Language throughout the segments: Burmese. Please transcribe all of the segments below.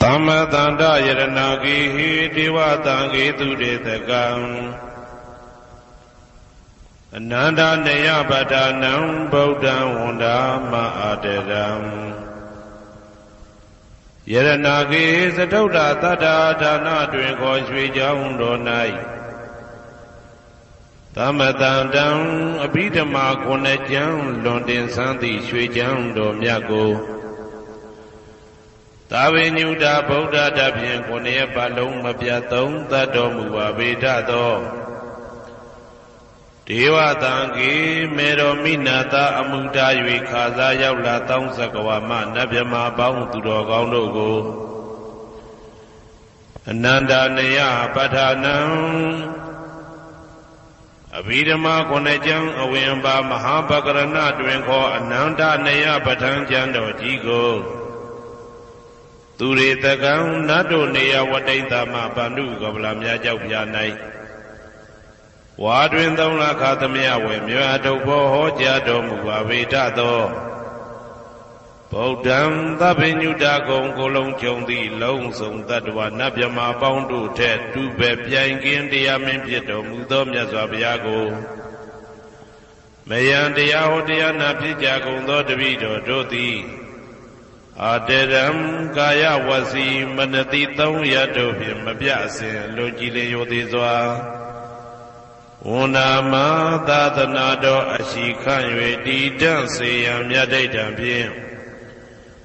Dhamma Tanda Yaranagi Diva Tangi Tuditagam Ananda Neyabadanam Bodha Wanda Ma'adadam Yaranagi Satoda Tada Dana Drinko Sri Jaundo Nai Dhamma Tandam Abhidhamma Kunajam Londin Santi Sri Jaundo Myago Tavi Nuda Bodha Dabyan Kunya Balong Mabyatom Tato Muva Vedato Deva Tangi Mero Minata Amuda Yui Kaza Yaula Tong Sakawama Nabyama Baung Tudo Gaunogo Ananda Neya Padhanam Abhidhamma Kunajam Awimba Mahapakarana Drinko Ananda Neya Padhan Jando Jigo Turitagam Nado Neya Wadaitama Bandu Gablamya Jaupianai Wadwindamla Katamia Wemyado Hojado Muavitato Bodam Tabinuda Gong Golong Chondi Long Song Tadwa Nabyama Boundu Ted Tu Bepiangin Diamin Pieto Mudom Yazabiago Mayandia Hodia Napijago Dodavido Doti Aderam Gaya Wasi Manati Tong Yadovim Mabiasin Logile Yodizwa Unama Dadanado Ashikan Yedi Dansi Yamyadaitan Pim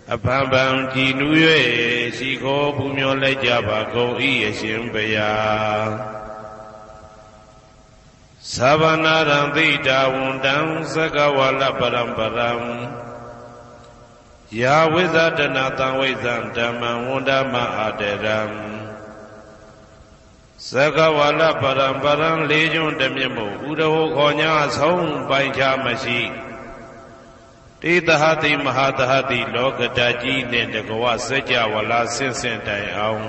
Apambam Jinue Shiko Bumyo Lejaba Go Ieshimbeya Savanaram Dita Wundam Sakawala Param Ya Wizadana Tawizam Dhamma Wundama Aderam Sakawala Param Legion Demimu Udaho Konya Song Baincha Mashi Titahati Mahatahati Lokataji Nendagowa Seja Wala Sinsen Dayang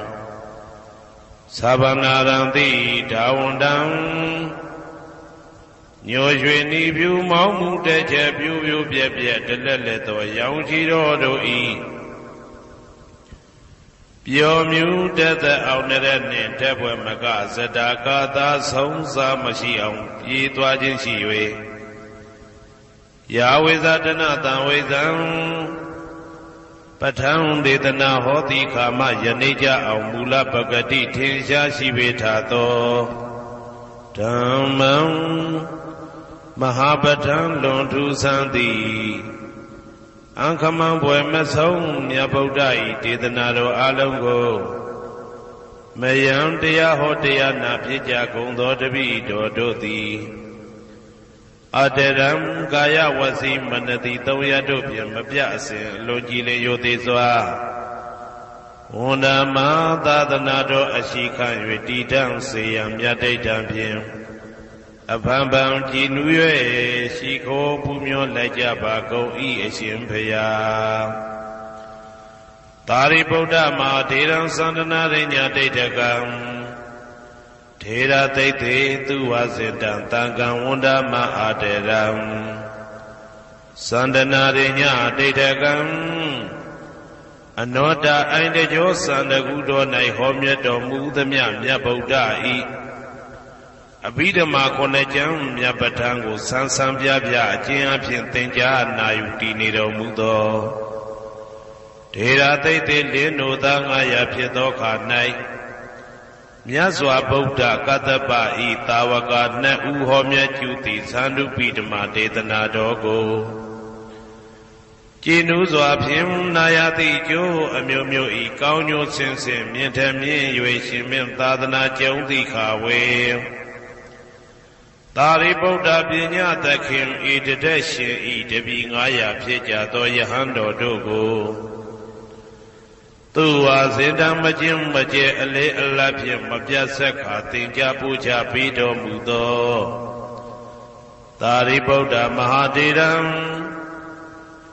Sabanaranti Dawundam Nyojweni View Mamu Deja View Bia Deleto Yangiro Doi Piomu Deta Auneren Tabwa Maga Zadaka Sonsa Mashiam Yitwajin Shiwe Yahwezadana Tawezam Patang Detana Hoti Kama Yanija Amula Bagati Tinsha Shivetato Dhammam Mahabhatan Lontu Santi Ankamam Boemasong Nyabodai Titanado Alongo Mayam Dea Hotea Napija Gondo Devi Dodoti Aderam Gaya Wasi Manati Toyadopia Mabiasin Logile Yodizwa Unama Dadanado Ashikan Yedidan Seyam Yadaitan Pim Apambam Jinue Shiko Pumyo Lejaba Go Ieshimpeya Tari Bodha Ma Deram Sandana Rinya Dedagam Tera Tete Tuwazidan Tangam Wunda Ma Aderam Sandana Rinya Dedagam Anoda Aindejo Sandagudo Nai Homyeto Mudamya Myabodha I Abhidhamma Kunajam Yabatango Sansam Byabya Ajin Tenja Nayuti Nido Mudo Tera Tete Lino Dangaya Piedoka Nai Myazwa Bodha Katapa I Tawaka Na Uhomya Juti Sandu Bidama Dedana Dogo Jinuzwa Pim Nayati Jo Amyomyo I Kaunyo Sensen Mientamien Yue Shimim Tadana Jondi Kawe Tari Bodha Binya Takim Idadeshin Idabi Ngaya Pija To Yahando Dogo Tuwa Zindam Majim Maje Ale Alapim Mabjasaka Tinja Puja Pido Mudo Tari Bodha Mahadiram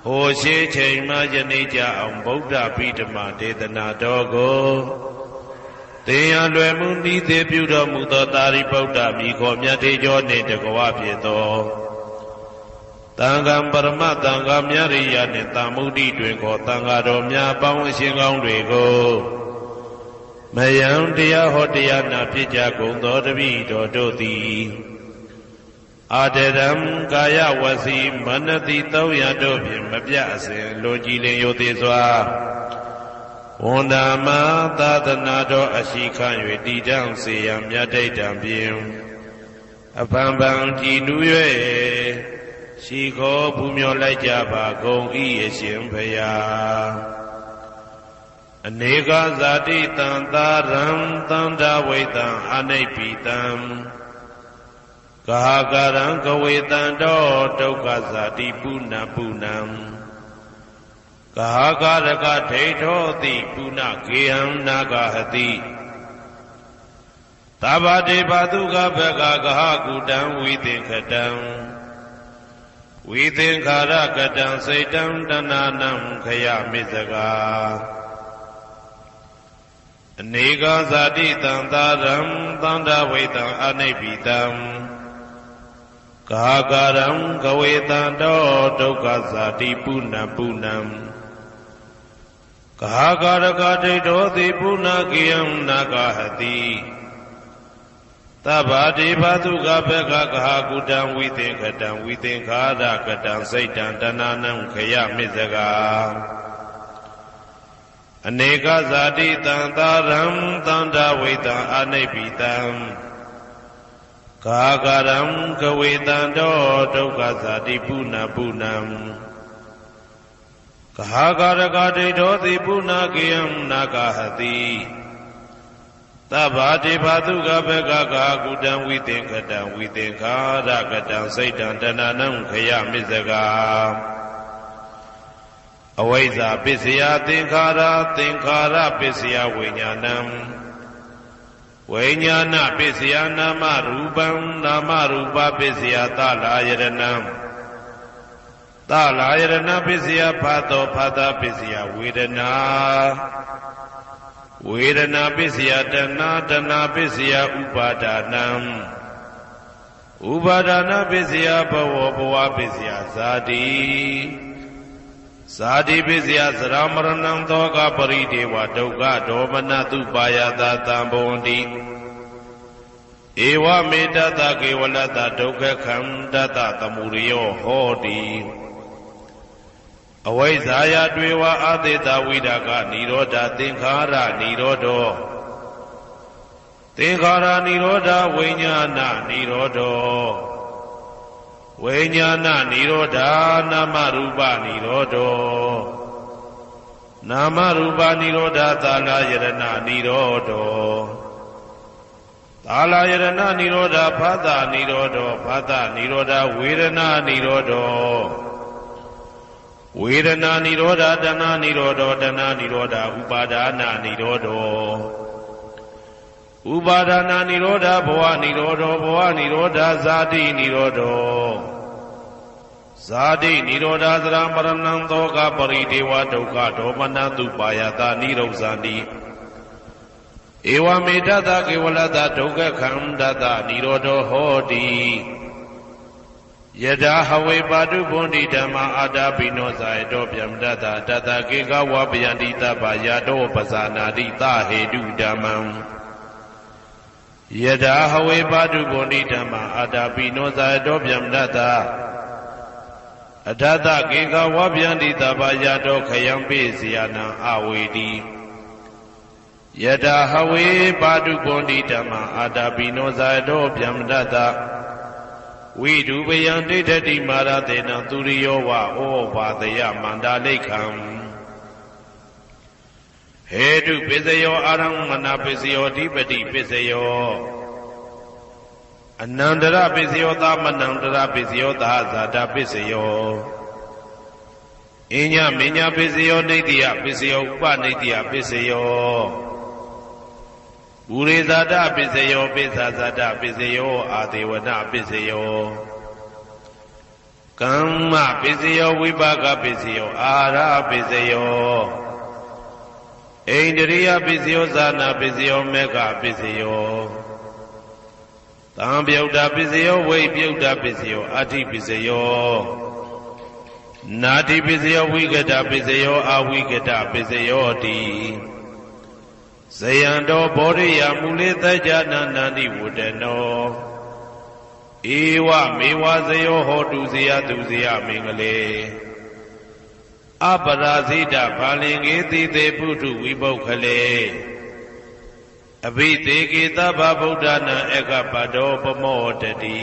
Hoshe Chaima Janija Am Bodha Pidama Dedana Dogo Deya Mundi De Buddha Muda Tari Bodha Miko Myate Jone Degoa Pieto Tangam Parama Tangam Yariya Netamudi Dwinko Tangadomya Pang Singong Dwinko မယံတရားဟောတရားနာဖြစ်ကြကုန်သောတပည့်တော်တို့သည်အာတရံကာယဝစီမနတိ300တို့ဖြင့်မပြအစဉ်လွန်ကြည်လင်ရိုသေစွာဝန်ဓမ္မသာသနာတော်အရှိခံ၍တည်တံ့စေရန်မြတ်တိတ်တံဖြင့်အဖန်ဖန်ကြည်နူး၍ရှိခေါ်ပူမျောလိုက်ကြပါကုန်၏အရှင်ဘုရားအနေကဇာတိတံသာရံသန္တာဝိတံအနိပိတံဂဟာကာရံကဝေတံတောဒုက္ခဇာတိပုဏ္ဏပုဏ္ဏံဂဟာကာရကဒိဋ္ဌောတိပုဏ္ဏကေယံနာဂဟတိသဗ္ဗတေဘာတုကဘဂဂဟကုတံဝိသင်္ခတံဝိသင်္ခာရကတံစိတ်တံတဏနံခယမိစကာအနေကဇာတိတံသာရံသန္တာဝိတံအနိပိတံဂဟာကာရံကဝေတံတောဒုက္ခဇာတိပုဏ္ဏပုဏ္ဏံဂဟာကာရကဒိဋ္ဌောတိပုဏ္ဏကေယံနာဂဟတိသဗ္ဗတေဘာတုကဘဂဂဟာကုတံဝိသင်္ခတံဝိသင်္ခာရကတံစိတ်တံတဏနံခယမိစကာအနေကဇာတိတံသာရံသန္တာဝိတံအနိပိတံဂဟာကာရံကဝေတံတောဒုက္ခဇာတိပုဏ္ဏပုဏ္ဏံဂဟာကာရကဒိဋ္ဌောတိပုဏ္ဏကေယံနာဂဟတိသဗ္ဗတေဘာတုကဘဂဂဟာကုတံဝိသင်္ခတံဝိသင်္ခာရကတံစိတ်တံတဏနံခယမိစကာအဝိဇ္ဇာပစ္စယသင်္ခါရသင်္ခါရပစ္စယဝိညာဏံဝိညာဏပစ္စယနာမရူပံနာမရူပပစ္စယသလာယရဏံသလာယရဏပစ္စယဖာတောဖာတာပစ္စယဝေဒနာဝေဒနာပစ္စယတဏတဏပစ္စယဥပါဒနာဥပါဒနာပစ္စယဘဝဘဝပစ္စယဇာတိဇာတိပစ္စယသရမရဏံသောကပရိဒေဝဒုက္ခဒေါမနတုပါယတာတံဘဝန္တိဧဝမေတ္တကေဝလတဒုက္ခခန္တတသမုရိယောဟောတိအဝိဇ္ဇာယတွေဝအာသေတဝိဒကနိရောဓသင်္ခါရနိရောဓောသင်္ခါရနိရောဓဝိညာဏနိရောဓောဝိညာဏနိရောဓနာမရူပနိရောဓောနာမရူပနိရောဓသာလယရဏနိရောဓောသာလယရဏနိရောဓဖာတာနိရောဓောဖာတာနိရောဓဝေဒနာနိရောဓောဝေဒနာနိရောဓတဏနိရောဓတဏနိရောဓဥပါဒနာနိရောဓဥပါဒနာနိရောဓဘဝနိရောဓဘဝနိရောဓဇာတိနိရောဓဇာတိနိရောဓသရမရဏံသောကပရိဒေဝဒုက္ခဒေါမနတုပါယတာနိရောဇာတိဧဝမေတ္တကေဝလတဒုက္ခခန္တတနိရောဓဟောတိယထာဟဝေပါတုဘုန်တိဓမ္မာအာတာပိနောဇာယတောဗျမတတတတကေကဝပယန္တိတပယတောပဇာနာတိသဟေတုဓမ္မံယထာဟဝေပါတုဘုန်တိဓမ္မာအာတာပိနောဇာယတောဗျမတတအထတကေကဝပယန္တိတပယတောခယံပိစီယနံအဝေတိယထာဟဝေပါတုဘုန်တိဓမ္မာအာတာပိနောဇာယတောဗျမတတဝိဒုပယံဒိဋ္ဌတိမာရတေနံသူရိယောဝဩဘာတယမန္တာလိခံဟေတုပစ္စယောအာရမဏပစ္စယောဓိပတိပစ္စယောအနန္တရပစ္စယောသမနန္တရပစ္စယောသာဇာတပစ္စယောအညမညပစ္စယောနိတ္တိယပစ္စယောဥပနိတ္တိယပစ္စယောဥရိဇာတပစ္စယောပိစ္ဆာဇာတပစ္စယောအာဒေဝနာပစ္စယောကမ္မပစ္စယောဝိပါကပစ္စယောအာရပစ္စယောဣန္ဒြိယပစ္စယောဇာနာပစ္စယောမေဃပစ္စယောသံပြုတ်တာပစ္စယောဝိပြုတ်တာပစ္စယောအာတိပစ္စယောနာတိပစ္စယောဝိကတပစ္စယောအာဝိကတပစ္စယောတိ ဇယံတော်ဘောရိယမူလေတကြနာနန္တိဝတ္တနောဧဝမေဝဇယောဟောတုဇယတုဇယမင်္ဂလေအပရာဇိတဘာလင်္ကေတိတေပုထုဝိပုခ္ခလေအဘိသေကေသဗ္ဗဗုဒ္ဓနာအကပတောပမောတတိ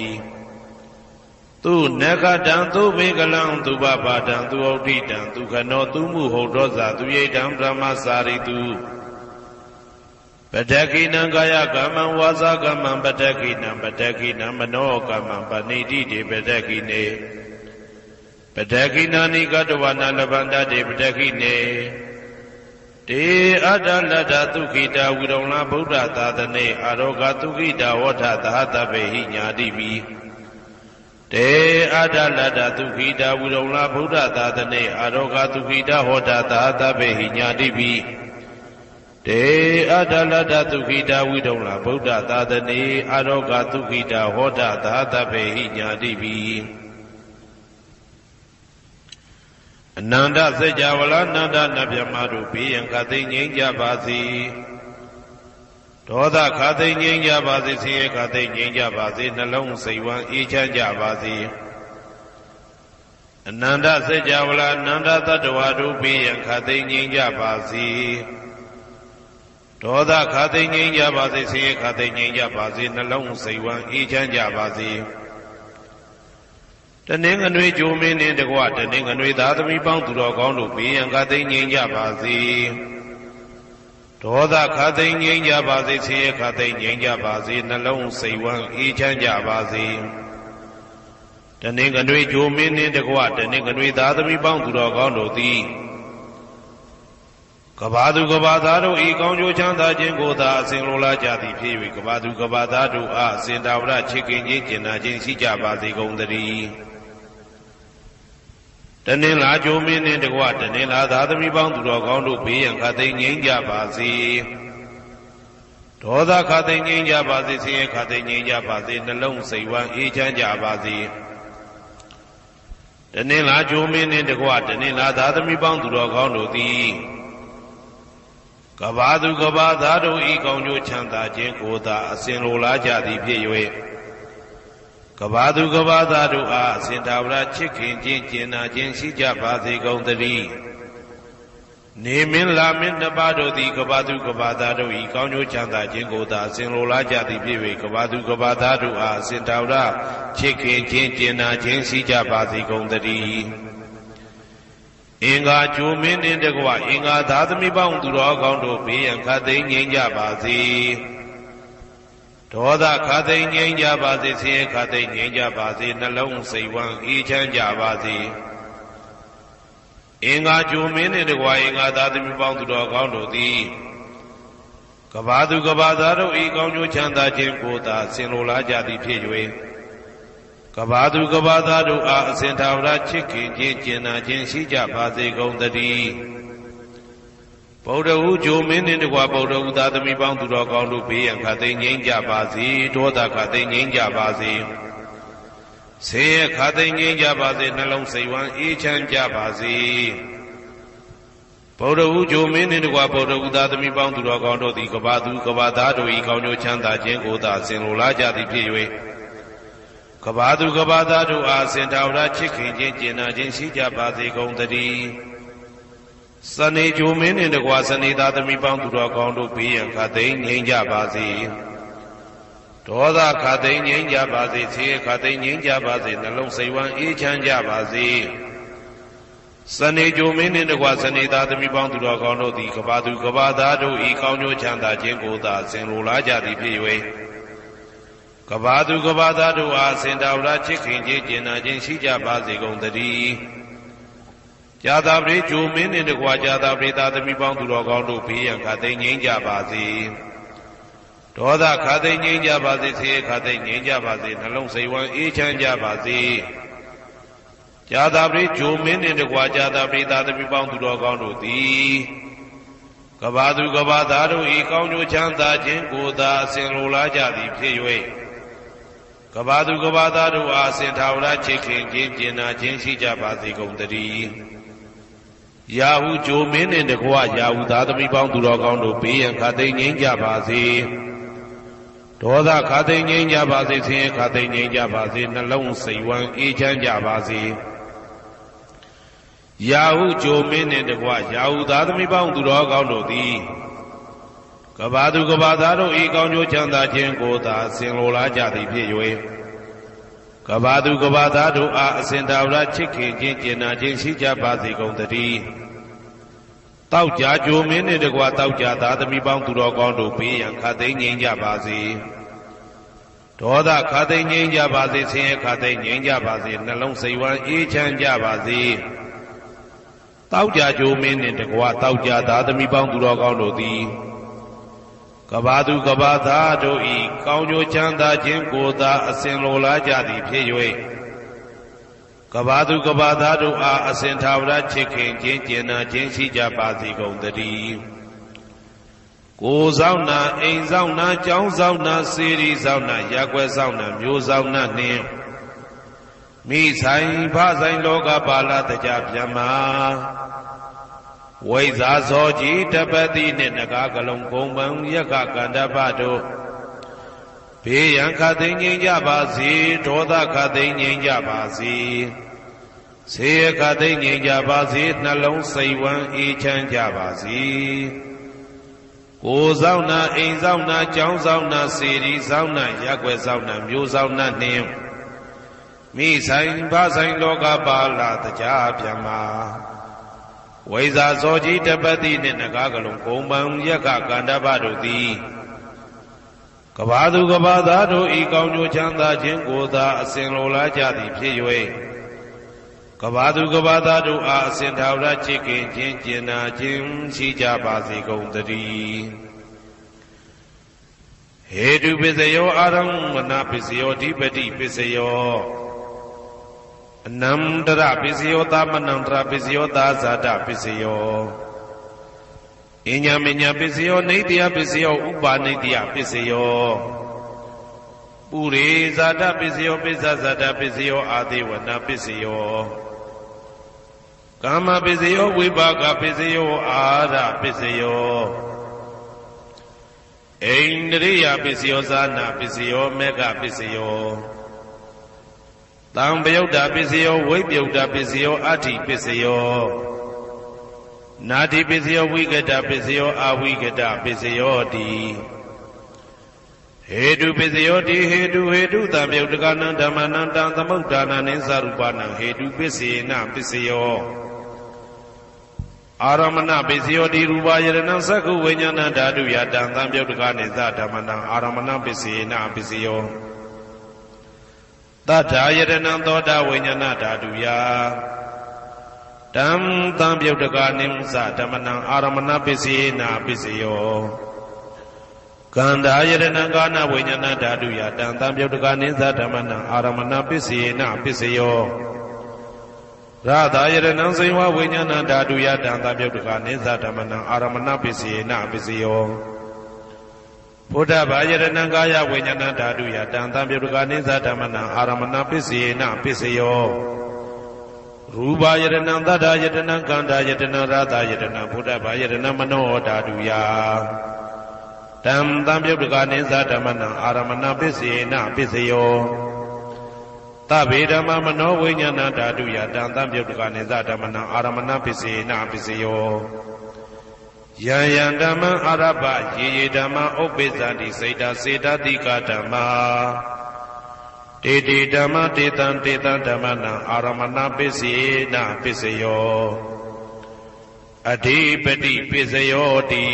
သူနဂတံသူမေကလံသူဘပါတံသူဩဋ္ဌိတံသူခနောသူမှုဟုတ်သောဇာသူရိတံဗြဟ္မစာရိတုပတ္တကိနံကာယကမ္မံဝါစာကမ္မံပတ္တကိနံပတ္တကိနံမနောကမ္မံပဏိတိတေပတ္တကိနေပတ္တကိနာနိကတဝနာလဗန္တတေပတ္တကိနေတေအတ္တလတ္ထသုခိတာဝိရုံလဗုဒ္ဓသာသနေအာရောဂသုခိတာဝဋ္ဌသဟတဗေဟိညာတိပိတေအတ္တလတ္ထသုခိတာဝိရုံလဗုဒ္ဓသာသနေအာရောဂသုခိတာဟောတသဟတဗေဟိညာတိပိတေအတ္တလတ္ထသုခိတာဝိရုံလဗုဒ္ဓသာသနေအာရောဂသုခိတာဟောတသဟတဗေဟိညာတိပိအနန္တစัจ java လာနန္ဒနဗျမတို့ဘေးရန်ခသိငြိမ်းကြပါစေဒေါသခသိငြိမ်းကြပါစေဆင်းရဲခသိငြိမ်းကြပါစေနှလုံးစိတ်ဝမ်းအေးချမ်းကြပါစေအနန္တစัจ java လာနန္ဒတတ္တဝါတို့ဘေးရန်ခသိငြိမ်းကြပါစေဒေါသခသိငြိမ်းကြပါစေဆင်းရဲခသိငြိမ်းကြပါစေနှလုံးစိတ်ဝမ်းအေးချမ်းကြပါစေတနင်္ဂနွေဂျိုမင်းနှင့်တကွတနင်္ဂနွေသားသမီးပေါင်းသူတော်ကောင်းတို့ဘေးရန်ခသိငြိမ်းကြပါစေဒေါသခသိငြိမ်းကြပါစေဆင်းရဲခသိငြိမ်းကြပါစေနှလုံးစိတ်ဝမ်းအေးချမ်းကြပါစေတနင်္ဂနွေဂျိုမင်းနှင့်တကွတနင်္ဂနွေသားသမီးပေါင်းသူတော်ကောင်းတို့သည်ကဘာသူကဘာသားတို့ဤကောင်းကျိုးချမ်းသာခြင်းကိုသာအစဉ်လိုလားကြသည်ဖြစ်၍ကဘာသူကဘာသားတို့အားအစဉ်တာဝရချစ်ခင်ခြင်းကျင်နာခြင်းရှိကြပါစေကုန်သတည်းတနင်္လာဂျိုမင်းနှင့်တကွတနင်္လာသားသမီးပေါင်းသူတော်ကောင်းတို့ဘေးရန်ခသိငြိမ်းကြပါစေဒေါသခသိငြိမ်းကြပါစေဆင်းရဲခသိငြိမ်းကြပါစေနှလုံးစိတ်ဝမ်းအေးချမ်းကြပါစေတနင်္လာဂျိုမင်းနှင့်တကွတနင်္လာသားသမီးပေါင်းသူတော်ကောင်းတို့သည်ကဘာသူကဘာသားတို့ဤကောင်းကျိုးချမ်းသာခြင်းကိုသာအစဉ်လိုလားကြသည်ဖြစ်၍ကဘာသူကဘာသားတို့အားအစဉ်တာဝရချစ်ခင်ခြင်းကျင်နာခြင်းရှိကြပါစေကုန်သတည်းနေမင်းလာမင်းနှစ်ပါးတို့သည်ကဘာသူကဘာသားတို့ဤကောင်းကျိုးချမ်းသာခြင်းကိုသာအစဉ်လိုလားကြသည်ဖြစ်၍ကဘာသူကဘာသားတို့အားအစဉ်တာဝရချစ်ခင်ခြင်းကျင်နာခြင်းရှိကြပါစေကုန်သတည်းအင်္ဂါဂျိုမင်းနှင့်တကွအင်္ဂါသားသမီးပေါင်းသူတော်ကောင်းတို့ဘေးရန်ခသိငြိမ်းကြပါစေဒေါသခသိငြိမ်းကြပါစေဆင်းရဲခသိငြိမ်းကြပါစေနှလုံးစိတ်ဝမ်းအေးချမ်းကြပါစေအင်္ဂါဂျိုမင်းနှင့်တကွအင်္ဂါသားသမီးပေါင်းသူတော်ကောင်းတို့သည်ကဘာသူကဘာသားတို့ဤကောင်းကျိုးချမ်းသာခြင်းကိုသာဆင်လိုလားကြသည်ဖြစ်၍ကဘာသူကဘာသားတို့အားအစဉ်သာဝရချစ်ခင်ခြင်းကျင်နာခြင်းရှိကြပါစေကုန်သတည်းဗုဒ္ဓဟူဂျိုမင်းနှင့်တကွဗုဒ္ဓဟူသားသမီးပေါင်းသူတော်ကောင်းတို့ဘေးရန်ခသိငြိမ်းကြပါစေဒေါသခသိငြိမ်းကြပါစေဆင်းရဲခသိငြိမ်းကြပါစေနှလုံးစိတ်ဝမ်းအေးချမ်းကြပါစေဗုဒ္ဓဟူဂျိုမင်းနှင့်တကွဗုဒ္ဓဟူသားသမီးပေါင်းသူတော်ကောင်းတို့သည်ကဘာသူကဘာသားတို့ဤကောင်းကျိုးချမ်းသာခြင်းကိုသာဆင်လိုလားကြသည်ဖြစ်၍ကဘာသူကဘာသားတို့အားစင်တာဝရချစ်ခင်ခြင်းကျင်နာခြင်းရှိကြပါစေကုန်သတည်းစနေဂျိုမင်းနှင့်တကွစနေသားသမီးပေါင်းသူတော်ကောင်းတို့ဘေးရန်ခသိငြိမ်းကြပါစေဒေါသခသိငြိမ်းကြပါစေဆင်းရဲခသိငြိမ်းကြပါစေနှလုံးစိတ်ဝမ်းအေးချမ်းကြပါစေစနေဂျိုမင်းနှင့်တကွစနေသားသမီးပေါင်းသူတော်ကောင်းတို့သည်ကဘာသူကဘာသားတို့ဤကောင်းကျိုးချမ်းသာခြင်းကိုသာဆင်လိုလားကြသည်ဖြစ်၍ကဘာသူကဘာသားတို့အားစင်တာဝရချစ်ခင်ခြင်းကျင်နာခြင်းရှိကြပါစေကုန်သတည်းကြာသာပရိဂျိုမင်းနှင့်တကွာကြာသာပရိသားသမီးပေါင်းသူတော်ကောင်းတို့ဘေးရန်ခသိငြိမ်းကြပါစေဒေါသခသိငြိမ်းကြပါစေဆင်းရဲခသိငြိမ်းကြပါစေနှလုံးစိတ်ဝမ်းအေးချမ်းကြပါစေကြာသာပရိဂျိုမင်းနှင့်တကွာကြာသာပရိသားသမီးပေါင်းသူတော်ကောင်းတို့သည်ကဘာသူကဘာသားတို့ဤကောင်းကျိုးချမ်းသာခြင်းကိုသာအစဉ်လိုလားကြသည်ဖြစ်၍ကဘာသူကဘာသားတို့အားစင်ထာဝရချစ်ခင်ခြင်းကျင်နာခြင်းရှိကြပါစေကုန်သတည်း ရာဟုဂျိုမင်းနှင့်တကွရာဟုသားသမီးပေါင်းသူတော်ကောင်းတို့ဘေးရန်ခါသိမ်းငြိမ်းကြပါစေဒေါသခါသိမ်းငြိမ်းကြပါစေဆင်းရဲခါသိမ်းငြိမ်းကြပါစေနှလုံးစိတ်ဝမ်းအေးချမ်းကြပါစေရာဟုဂျိုမင်းနှင့်တကွရာဟုသားသမီးပေါင်းသူတော်ကောင်းတို့သည်ကဘာသူကဘာသားတို့ဤကောင်းကျိုးချမ်းသာခြင်းကိုသာဆင်လိုလားကြသည်ဖြစ်၍ကဘာသူကဘာသားတို့အားအစဉ်တာဝရချစ်ခင်ခြင်းကျင်နာခြင်းရှိကြပါစေကုန်သတည်းတောက်ကြကြိုမင်းနှင့်တကွတောက်ကြသားသမီးပေါင်းသူတော်ကောင်းတို့ဘေးရန်ခါသိမ်းငြိမ်းကြပါစေဒေါသခါသိမ်းငြိမ်းကြပါစေဆင်းရဲခါသိမ်းငြိမ်းကြပါစေနှလုံးစိတ်ဝမ်းအေးချမ်းကြပါစေတောက်ကြကြိုမင်းနှင့်တကွတောက်ကြသားသမီးပေါင်းသူတော်ကောင်းတို့သည်ကဘာသူကဘာသားတို့ဤကောင်းကျိုးချမ်းသာခြင်းကိုသာအစဉ်လိုလားကြသည်ဖြစ်၍ကဘာသူကဘာသားတို့အားအစဉ်ထာဝရချစ်ခင်ခြင်းကျင်နာခြင်းရှိကြပါစေကုန်သတည်းကိုယ်ဆောင်နာအိမ်ဆောင်နာကျောင်းဆောင်နာစေရီဆောင်နာရပ်ကွက်ဆောင်နာမျိုးဆောင်နာနှင့်မိဆိုင်ဖဆိုင်လောကပါဠတကြဗျမဝိဇာဇောကြီးတပတိနှင့်နဂါကလုံးကုံပံယက္ခကန္တပတို့ဘေးရန်ခတ်သိမ်းငြိမ်းကြပါစေဒေါသခတ်သိမ်းငြိမ်းကြပါစေဆေးခတ်သိမ်းငြိမ်းကြပါစေနှလုံးစိတ်ဝမ်းအေးချမ်းကြပါစေကိုယ်ဆောင်နာအိမ်ဆောင်နာကျောင်းဆောင်နာစေရီဆောင်နာရပ်ကွက်ဆောင်နာမျိုးဆောင်နာနှင့်မိဆိုင်ဖဆိုင်လောကပါဠတကြဗျမဝိဇာဇောကြီးတပတိနှင့်နဂါကလုံးကုံပံယက္ခကန္တပတို့သည်ကဘာသူကဘာသားတို့ဤကောင်းကျိုးချမ်းသာခြင်းကိုသာအစဉ်လိုလားကြသည်ဖြစ်၍ကဘာသူကဘာသားတို့အားအစဉ်ထာဝရချစ်ခင်ခြင်းကျင်နာခြင်းရှိကြပါစေကုန်သတည်းဟေတုပစ္စယောအာရမဏပစ္စယောဓိပတိပစ္စယောအနန္တရပစ္စယောသမနန္တရပစ္စယောသာဇာတပစ္စယောအညမညပစ္စယောနေတ္တယပစ္စယောဥပါနေတ္တယပစ္စယောပုရိဇာတပစ္စယောပိစ္ဆဇာတပစ္စယောအာသေဝနာပစ္စယောကာမပစ္စယောဝိပါကပစ္စယောအာရပစ္စယောဣန္ဒြိယပစ္စယောဇာနာပစ္စယောမေဃပစ္စယောတံပယုတ်တာပစ္စယောဝိပယုတ်တာပစ္စယောအဋ္ဌိပစ္စယောနာတိပစ္စယောဝိကတပစ္စယောအဝိကတပစ္စယောတိဟေတုပစ္စယောတိဟေတုတံပယုတ်တကနံဓမ္မနံတံသမုဒ္ဒါနံနိသရူပနံဟေတုပစ္စေနပစ္စယောအာရမဏပစ္စယောတိရူပယရဏံသက္ခုဝိညာဏဓာတုယတံသံပယုတ်တကနိသဓမ္မနံအာရမဏပစ္စေနပစ္စယောတထာယရဏံသောတာဝိညာဏဓာတုယတံသံပယုတ်တကနိသဓမ္မနံအာရမဏပစ္စေနပစ္စယောကန္တာယရဏံကာနဝိညာဏဓာတုယတံသံပယုတ်တကနိသဓမ္မနံအာရမဏပစ္စေနပစ္စယောရသာယရဏံဇိဝဝိညာဏဓာတုယတံသံပယုတ်တကနိသဓမ္မနံအာရမဏပစ္စေနပစ္စယောဘုဒ္ဓဘာယရဏံကာယဝိညာဏဓာတုယတံသံပယုတ်တကနိသဓမ္မနံအာရမဏပစ္စေနပစ္စယောရူပယရဏံသတ္တယတနံကန္တာယတနံရသာယတနံဘုဒ္ဓဘာယရဏံမနောဓာတုယတံသံပယုတ်တကနိသဓမ္မနံအာရမဏပစ္စေနပစ္စယောသဗ္ဗေဓမ္မမနောဝိညာဏဓာတုယတံသံပယုတ်တကနိသဓမ္မနံအာရမဏပစ္စေနပစ္စယောယံယံဓမ္မံအာရပယေယေဓမ္မဥပ္ပိသန္တိစေတစေတတိကဓမ္မာတေတေဓမ္မတေတံဓမ္မနံအာရမဏပစ္စေနပစ္စယောအဓိပတိပစ္စယောတိ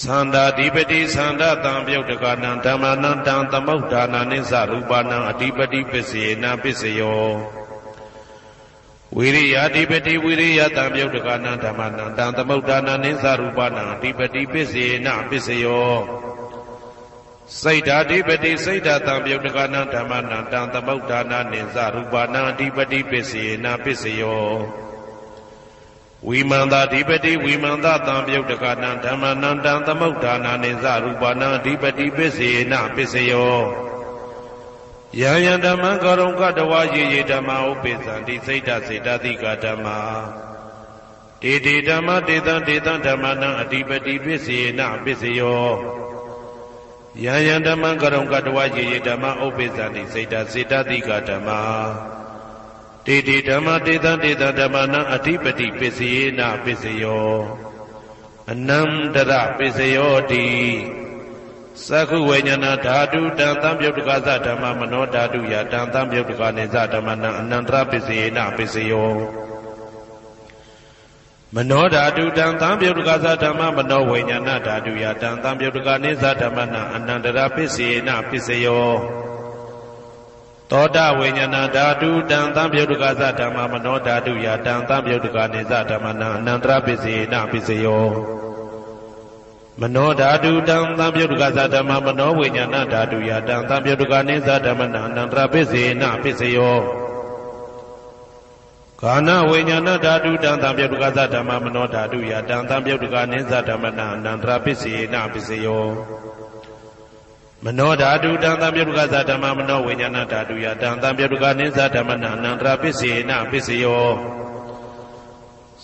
သန္တာဓိပတိသန္တာတံပယုတ်တကနံဓမ္မနံတံသမုဒ္ဒါနာနိသရူပနံအဓိပတိပစ္စေနပစ္စယောဝိရိယဓိပတိဝိရိယတံပယုတ်တကနံဓမ္မနံတံသမုဒ္ဒါနာနိသရူပနံအဓိပတိပစ္စေနပစ္စယောစိတ်ဓာဓိပတိစိတ်ဓာတံပယုတ်တကနံဓမ္မနံတံသမုဒ္ဒါနာနိသရူပနံအဓိပတိပစ္စေနပစ္စယောဝိမန္တာဓိပတိဝိမန္တတံပယုတ်တကနံဓမ္မနံတံသမုဒ္ဒါနာနိသရူပနံအဓိပတိပစ္စေနပစ္စယောယံယံဓမ္မံကရုံကတဝါယေယေဓမ္မဥပ္ပိသန္တိစိတ်ဓာစေတသိကဓမ္မာ တေတေဓမ္မတေတံတေတံဓမ္မနံအဓိပတိပစ္စေနပစ္စယောယံယံဓမ္မံကရုံကတဝယေယေဓမ္မဥပ္ပိသန္တိစေတစေတတိကဓမ္မတေတေဓမ္မတေတံတေတံဓမ္မနံအဓိပတိပစ္စေနပစ္စယောအနန္တရပစ္စယောတိသက္ခုဝိညာဏဓာတုတံသံပြုတ်တကသဓမ္မမနောဓာတုယတံသံပြုတ်တကနေသဓမ္မနံအနန္တရပစ္စေနပစ္စယောမနောဓာတုတံသံပြုတ်တကသဓမ္မမနောဝိညာဏဓာတုယတံသံပြုတ်တကနေသဓမ္မနံအနန္တရပစ္စေနပစ္စယောသောတဝိညာဏဓာတုတံသံပြုတ်တကသဓမ္မမနောဓာတုယတံသံပြုတ်တကနေသဓမ္မနံအနန္တရပစ္စေနပစ္စယောမနောဓာတုတံသံပြုတ်တကသဓမ္မမနောဝိညာဏဓာတုယတံသံပြုတ်တကနေသဓမ္မနံအနန္တရပစ္စေနပစ္စယောကာနဝိညာဏဓာတုတံသံပြုတ်တကသဓမ္မမနောဓာတုယတံသံပြုတ်တကနေသဓမ္မနံအနန္တရပစ္စေနပစ္စယောမနောဓာတုတံသံပြုတ်တကသဓမ္မမနောဝိညာဏဓာတုယတံသံပြုတ်တကနေသဓမ္မနံအနန္တရပစ္စေနပစ္စယော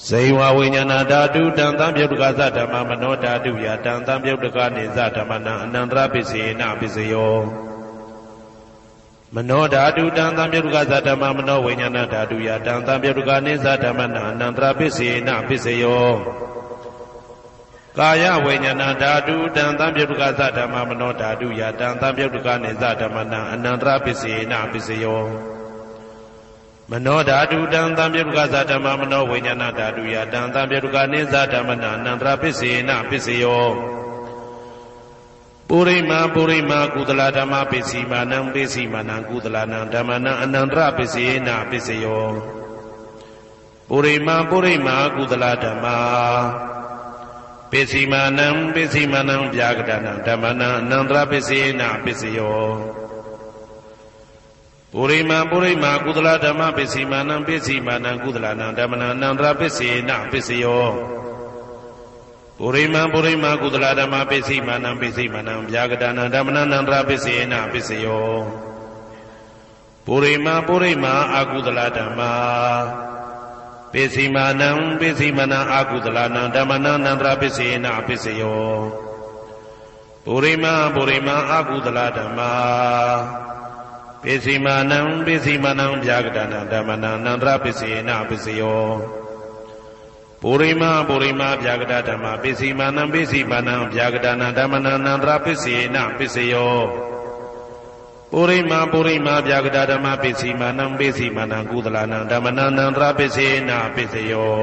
ဇေဝဝိညာဏဓာတုတံသံပြုတ်တကသဓမ္မမနောဓာတုယတံသံပြုတ်တကနေသဓမ္မနံအနန္တရပစ္စေနပစ္စယောမနောဓာတုတံသံပြုတ်တကသဓမ္မမနောဝိညာဏဓာတုယတံသံပြုတ်တကနေသဓမ္မနံအနန္တရပစ္စေနပစ္စယောကာယဝိညာဏဓာတုတံသံပြုတ်တကသဓမ္မမနောဓာတုယတံသံပြုတ်တကနေသဓမ္မနံအနန္တရပစ္စေနပစ္စယောမနောဓာတုတံသံပြုတ်တကသဓမ္မမနောဝိညာဏဓာတုယတံသံပြုတ်တကနေသဓမ္မနံအနန္တရပစ္စေနပစ္စယောပုရိမာပုရိမာကုသလဓမ္မပစ္စည်းမာနံပစ္စည်းမာနံကုသလနံဓမ္မနံအနန္တရပစ္စေနပစ္စယောပုရိမာပုရိမာကုသလဓမ္မပစ္စည်းမာနံပစ္စည်းမာနံဗျာကတနံဓမ္မနံအနန္တရပစ္စေနပစ္စယောပုရိမာပုရိမာကုသလဓမ္မပစ္စည်းမာနံပစ္စည်းမာနံကုသလနံဓမ္မနံအနန္တရပစ္စေနပစ္စယောပုရိမာပုရိမာကုသလဓမ္မပစ္စည်းမာနံပစ္စည်းမာနံဗျာကတနံဓမ္မနံအနန္တရပစ္စေနပစ္စယောပုရိမာပုရိမာအကုသလဓမ္မပစ္စည်းမာနံပစ္စည်းမာနံအကုသလနံဓမ္မနံအနန္တရပစ္စေနပစ္စယောပုရိမာပုရိမာအကုသလဓမ္မပစ္စည်းမာနံပစ္စည်းမာနံဗျာကတနံဓမ္မနံအနန္တရပစ္စေနပစ္စယောပုရိမာပုရိမာဗျာကတဓမ္မပစ္စည်းမာနံပစ္စည်းမာနံဗျာကတနံဓမ္မနံအနန္တရပစ္စေနပစ္စယောပုရိမာပုရိမာဗျာကတဓမ္မပစ္စည်းမာနံပစ္စည်းမာနံကုသလနံဓမ္မနံအနန္တရပစ္စေနပစ္စယော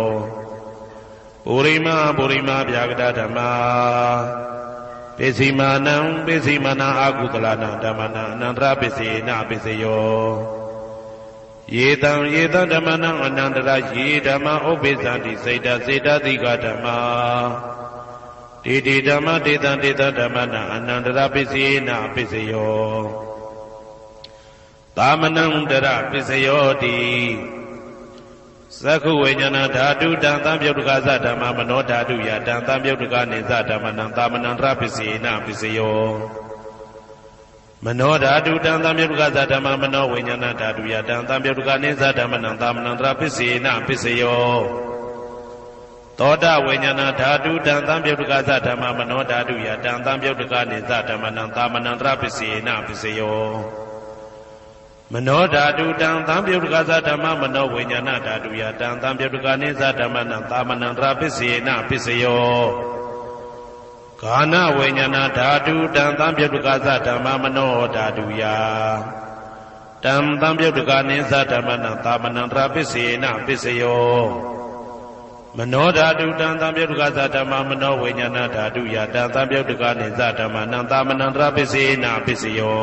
ပုရိမာပုရိမာဗျာကတဓမ္မပစ္စည်းမာနံပစ္စည်းမာနံအကုသလနံဓမ္မနံအနန္တရပစ္စေနပစ္စယောယေတံယေတံဓမ္မနံအနန္တရယေဓမ္မဥပ္ပိသန္တိစေတစေတတိကဓမ္မတေတေဓမ္မတေတံတေတံဓမ္မနံအနန္တရပစ္စေနပစ္စယောသာမနံတရပစ္စယောတိသက္ခုဝိညာဏဓာတုတံသံပြုတ်တကသဓမ္မမနောဓာတုယတံသံပြုတ်တကနေသဓမ္မနံသာမနံတရပစ္စေနပစ္စယောမနောဓာတုတံသံပြုတ်တကသဓမ္မမနောဝိညာဏဓာတုယတံသံပြုတ်တကနေသဓမ္မနံသာမနံတရပစ္စေနပစ္စယောသောတဝိညာဏဓာတုတံသံပြုတ်တကသဓမ္မမနောဓာတုယတံသံပြုတ်တကနေသဓမ္မနံသာမနံတရပစ္စေနပစ္စယောမနောဓာတုတံသံပြုတ်တကသဓမ္မမနောဝိညာဏဓာတုယတံသံပြုတ်တကနေသဓမ္မနံသာမနံတရပစ္စေနပစ္စယောကာနဝိညာဏဓာတုတံသံပြုတ်တကသဓမ္မမနောဓာတုယတံသံပြုတ်တကနေသဓမ္မနံသာမနံတရပစ္စေနပစ္စယောမနောဓာတုတံသံပြုတ်တကသဓမ္မမနောဝိညာဏဓာတုယတံသံပြုတ်တကနေသဓမ္မနံသာမနံတရပစ္စေနပစ္စယော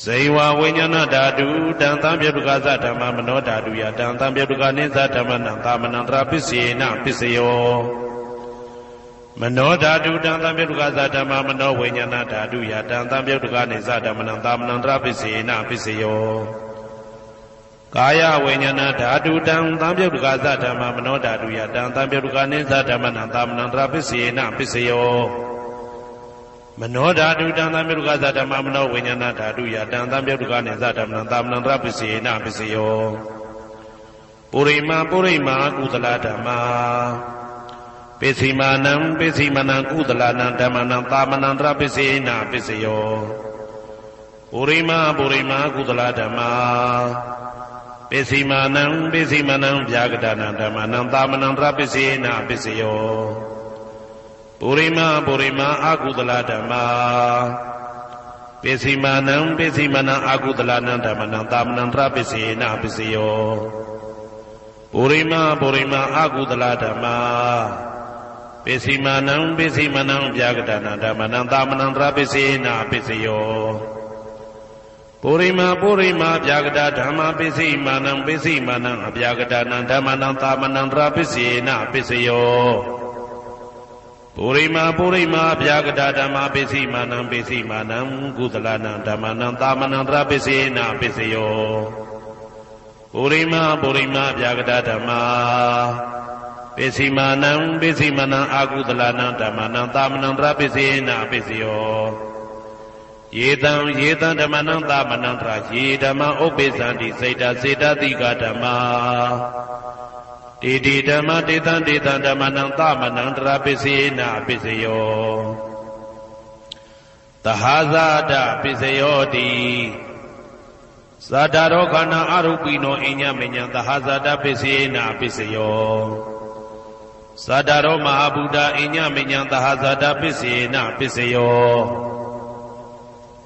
ဇေဝဝိညာဏဓာတုတံသံပြုတ်တကသဓမ္မမနောဓာတုယတံသံပြုတ်တကနေသဓမ္မနံသာမနံတရပစ္စေနပစ္စယောမနောဓာတုတံသံပြုတ်တကသဓမ္မမနောဝိညာဏဓာတုယတံသံပြုတ်တကနေသဓမ္မနံသာမနံတရပစ္စေနပစ္စယောကာယဝိညာဏဓာတုတံသံပြုတ်တကသဓမ္မမနောဓာတုယတံသံပြုတ်တကနေသဓမ္မနံသာမနံတရပစ္စေနပစ္စယောမနောဓာတုတံသံပြုတ်တကသဓမ္မမနောဝိညာဏဓာတုယတံသံပြုတ်တကနေသဓမ္မနံသာမနံတရပစ္စေနပစ္စယော ပုရိမာကုသလဓမ္မာပိစိမာနံပိစိမနံကုသလနံဓမ္မနံသာမနံတရပိစေနပိစယောပုရိမာကုသလဓမ္မာပိစိမာနံပိစိမနံဗျာဂဒနံဓမ္မနံသာမနံတရပိစေနပိစယောပုရိမာအကုသလဓမ္မာပိစိမာနံပိစိမနံအကုသလနံဓမ္မနံသာမနံတရပိစေနပိစယောပုရိမာအကုသလဓမ္မာပိစိမာနံပိစိမနံဗျာဂဒနံဓမ္မနံသာမနံတရပိစေနပိစယောပုရိမာဗျာဂဒဓမ္မာပိစိမာနံအဗျာဂဒနံဓမ္မနံသာမနံတရပိစေနပိစယောပုရိမာဗျာဂဒဓမ္မာပိစိမာနံကုသလနံဓမ္မနံသာမနံတရပိစေနပိစယောပုရိမာဗျာဂဒဓမ္မာပိစိမာနံအကုသလနံဓမ္မနံသာမနံတရပိစေနပိစယောယေတံဓမ္မနံသာမနံတရယေဓမ္မဥပ္ပိသန္တိစေတတိကဓမ္မာတေဓမ္မတေတံဓမ္မနံသာမနံတရပိစေနပိစယောသဟာဇာတပိစယောတိသတ္တရောခန္ဓာအရုပိနောအညမညံသဟာဇာတပိစေနပိစယောသတ္တရောမဟာဗုဒ္ဓအညမညံသဟာဇာတပိစေနပိစယော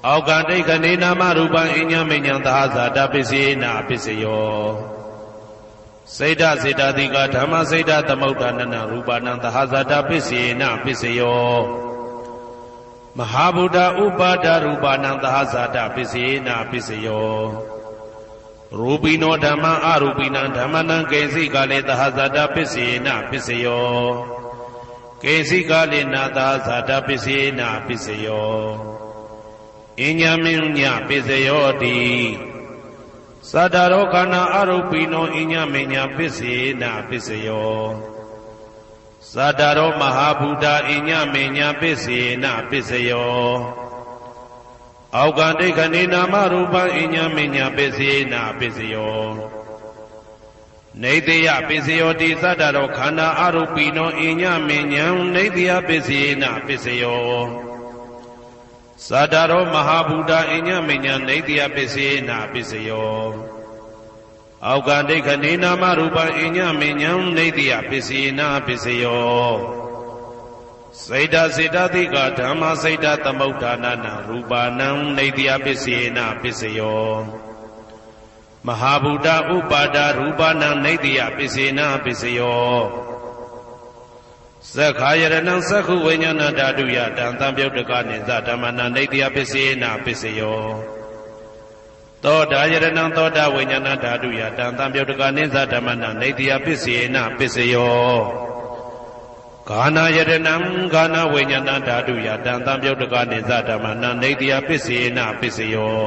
အောက်ကတိခဏေနာမရူပံအညမညံသဟာဇာတပိစေနပိစယောစေတတိကဓမ္မစေတသမုဋ္ဌာနနရူပနံသဟာဇာတပိစေနပိစယောမဟာဗုဒ္ဓဥပါဒရူပနံသဟာဇာတပိစေနပိစယောရူပိနောဓမ္မအရူပိနံဓမ္မနံကေစီကလေသဟာဇာတပိစေနပိစယောကေစီကလေနာသဟာဇာတပိစေနပိစယောအညမညပိစယောတိသတ္တရောခန္ဓာအရုပိနောအညမညပိစေနပိစယောသတ္တရောမဟာဗုဒ္ဓအညမညပိစေနပိစယောအောက်ကတိခဏေနာမရူပံအညမညပိစေနပိစယောနေတယပိစယောတိသတ္တရောခန္ဓာအရုပိနောအညမညံနေတယပိစေနပိစယောသတ္တရောမဟာဗုဒ္ဓအညမညံနေတယပိစေနပိစယောအောက်ကတိခဏေနာမရူပံအညမညံနေတယပိစေနပိစယောစေတတိကဓမ္မစေတသမုဋ္ဌာနနရူပနံနေတယပိစေနပိစယောမဟာဗုဒ္ဓဥပါဒရူပနံနေတယပိစေနပိစယောသက္ခာယရဏံသက္ခုဝိညာဏဓာတုယတံသံပြုတ်တကနိသဓမ္မနံနေတယပိစေနပိစယောသောတာယရဏံသောတာဝိညာဏဓာတုယတံသံပြုတ်တကနိသဓမ္မနံနေတယပိစေနပိစယောဂာနာယရဏံဂာနာဝိညာဏဓာတုယတံသံပြုတ်တကနိသဓမ္မနံနေတယပိစေနပိစယော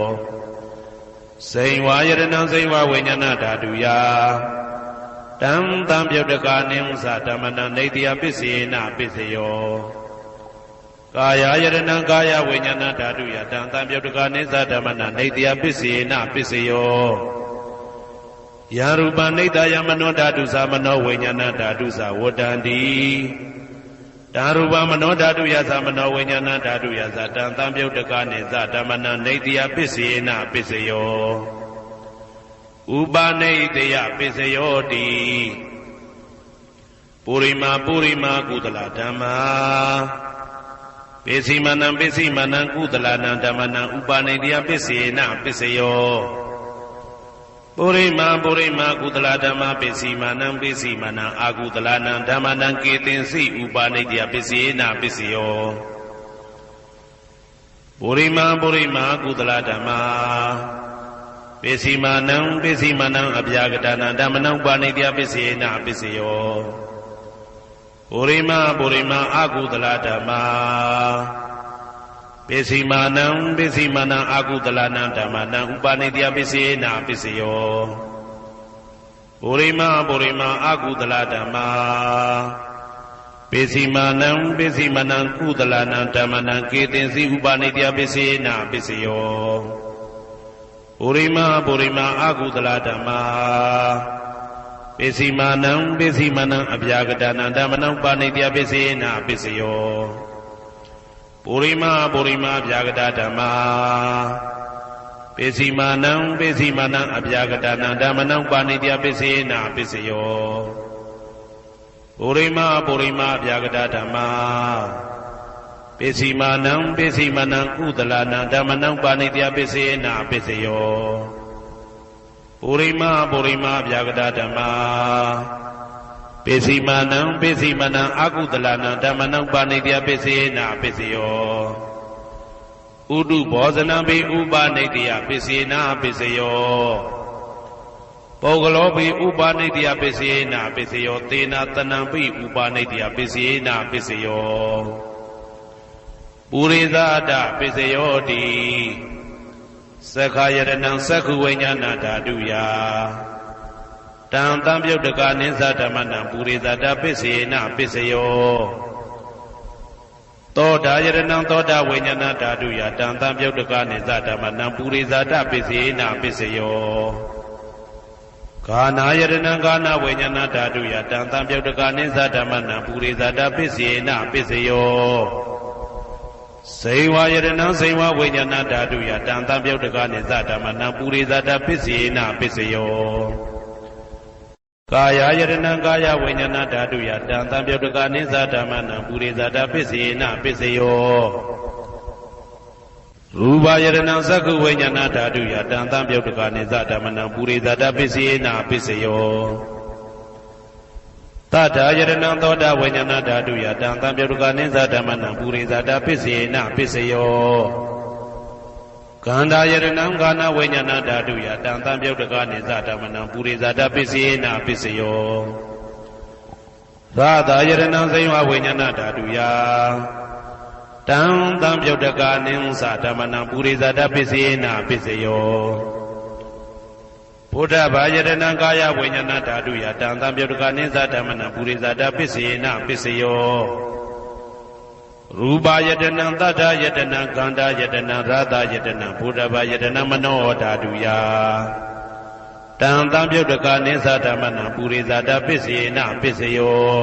စိန်ဝါယရဏံစိန်ဝါဝိညာဏဓာတုယတံသံပြုတ်တကနိသဓမ္မနံနေတယပိစေနပိစယောကာယယရဏံကာယဝိညာဏဓာတုယတံသံပြုတ်တကနိသဓမ္မနံနေတယပိစေနပိစယောယရူပနိတယမနောဓာတုသမနောဝိညာဏဓာတုသဝတ္တန္တိတံရူပမနောဓာတုယသမနောဝိညာဏဓာတုယသတံသံပြုတ်တကနိသဓမ္မနံနေတယပိစေနပိစယောဥပနိတယပိစယောတိပုရိမာကုသလဓမ္မာပိစိမနံကုသလနံဓမ္မနံဥပနိတယပိစေနပိစယောပုရိမာကုသလဓမ္မာပိစိမနံအာကုသလနံဓမ္မနံကေတင်စီဥပနိတယပိစေနပိစယောပုရိမာကုသလဓမ္မာပိစိမနံအဗျာဂဒနံဓမ္မနံဥပနိတယပိစေနပိစယောပုရိမာအာကုသလဓမ္မာပိစိမနံအာကုသလနံဓမ္မနံဥပနိတယပိစေနပိစယောပုရိမာအာကုသလဓမ္မာပိစိမနံကုသလနံဓမ္မနံကေတင်စီဥပနိတယပိစေနပိစယောပုရိမာအာကုသလဓမ္မာပ ပိစီမာနံပိစီမနံအဗျာကတနာဓမ္မနံပါဏိတယပိစေနာပိစယောပုရိမပုရိမအဗျာကတဓမ္မာပိစီမာနံပိစီမနံအဗျာကတနာဓမ္မနံပါဏိတယပိစေနာပိစယောပုရိမပုရိမအဗျာကတဓမ္မာပိစီမာနံပိစီမနံကုသလနာဓမ္မနံပါဏိတယပိစေနာပိစယောပုရိမပုရိမအဗျာကတဓမ္မာပိစီမာနံပိစီမနံအကုသလနာဓမ္မနံပါဏိတယပိစေနာပိစယောဥဒုဘောဇနံပိဥပနိတယပိစေနာပိစယောပုဂ္ဂလောပိဥပနိတယပိစေနာပိစယောသေနာတနံပိဥပနိတယပိစေနာပိစယောပုရိသဒပိစယောတိသက္ခာယတနံသက္ခုဝိညာဏဓာတုယတံတံပြုတ်တကနိသဓမ္မနံပုရိသဒပိစေနာပိစယောသောတာယတနံသောတာဝိညာဏဓာတုယတံတံပြုတ်တကနိသဓမ္မနံပုရိသဒပိစေနာပိစယောဂာနာယတနံဂာနာဝိညာဏဓာတုယတံတံပြုတ်တကနိသဓမ္မနံပုရိသဒပိစေနာပိစယောစေဝယတနံစေဝဝိညာဏဓာတုယတံတံပြုတ်တကနိသဓမ္မနံပုရိသဒပိစေနာပိစယောကာယယတနံကာယဝိညာဏဓာတုယတံတံပြုတ်တကနိသဓမ္မနံပုရိသဒပိစေနာပိစယောရူပယတနံသက္ခုဝိညာဏဓာတုယတံတံပြုတ်တကနိသဓမ္မနံပုရိသဒပိစေနာပိစယောသတ္ထာယတနံသောတာဝိညာဏဓာတုယတံတံပြုတ်တကနိသဓမ္မနံပုရိသဒပိစေနာပိစယောကန္တာယတနံဂာနာဝိညာဏဓာတုယတံတံပြုတ်တကနိသဓမ္မနံပုရိသဒပိစေနာပိစယောသာသာယတနံစေဝဝိညာဏဓာတုယတံတံပြုတ်တကနိသဓမ္မနံပုရိသဒပိစေနာပိစယောဘုဒ္ဓဘာယတနံကာယဝိညာဏဓာတုယတံတံပြုတ်တကနိသဓမ္မနံပုရိသဒပိစေနာပိစယောရူပယတနံသတ္တယတနံကန္တာယတနံရာသယတနံဘုဒ္ဓဘာယတနံမနောဓာတုယတံတံပြုတ်တကနိသဓမ္မနံပုရိသဒပိစေနာပိစယော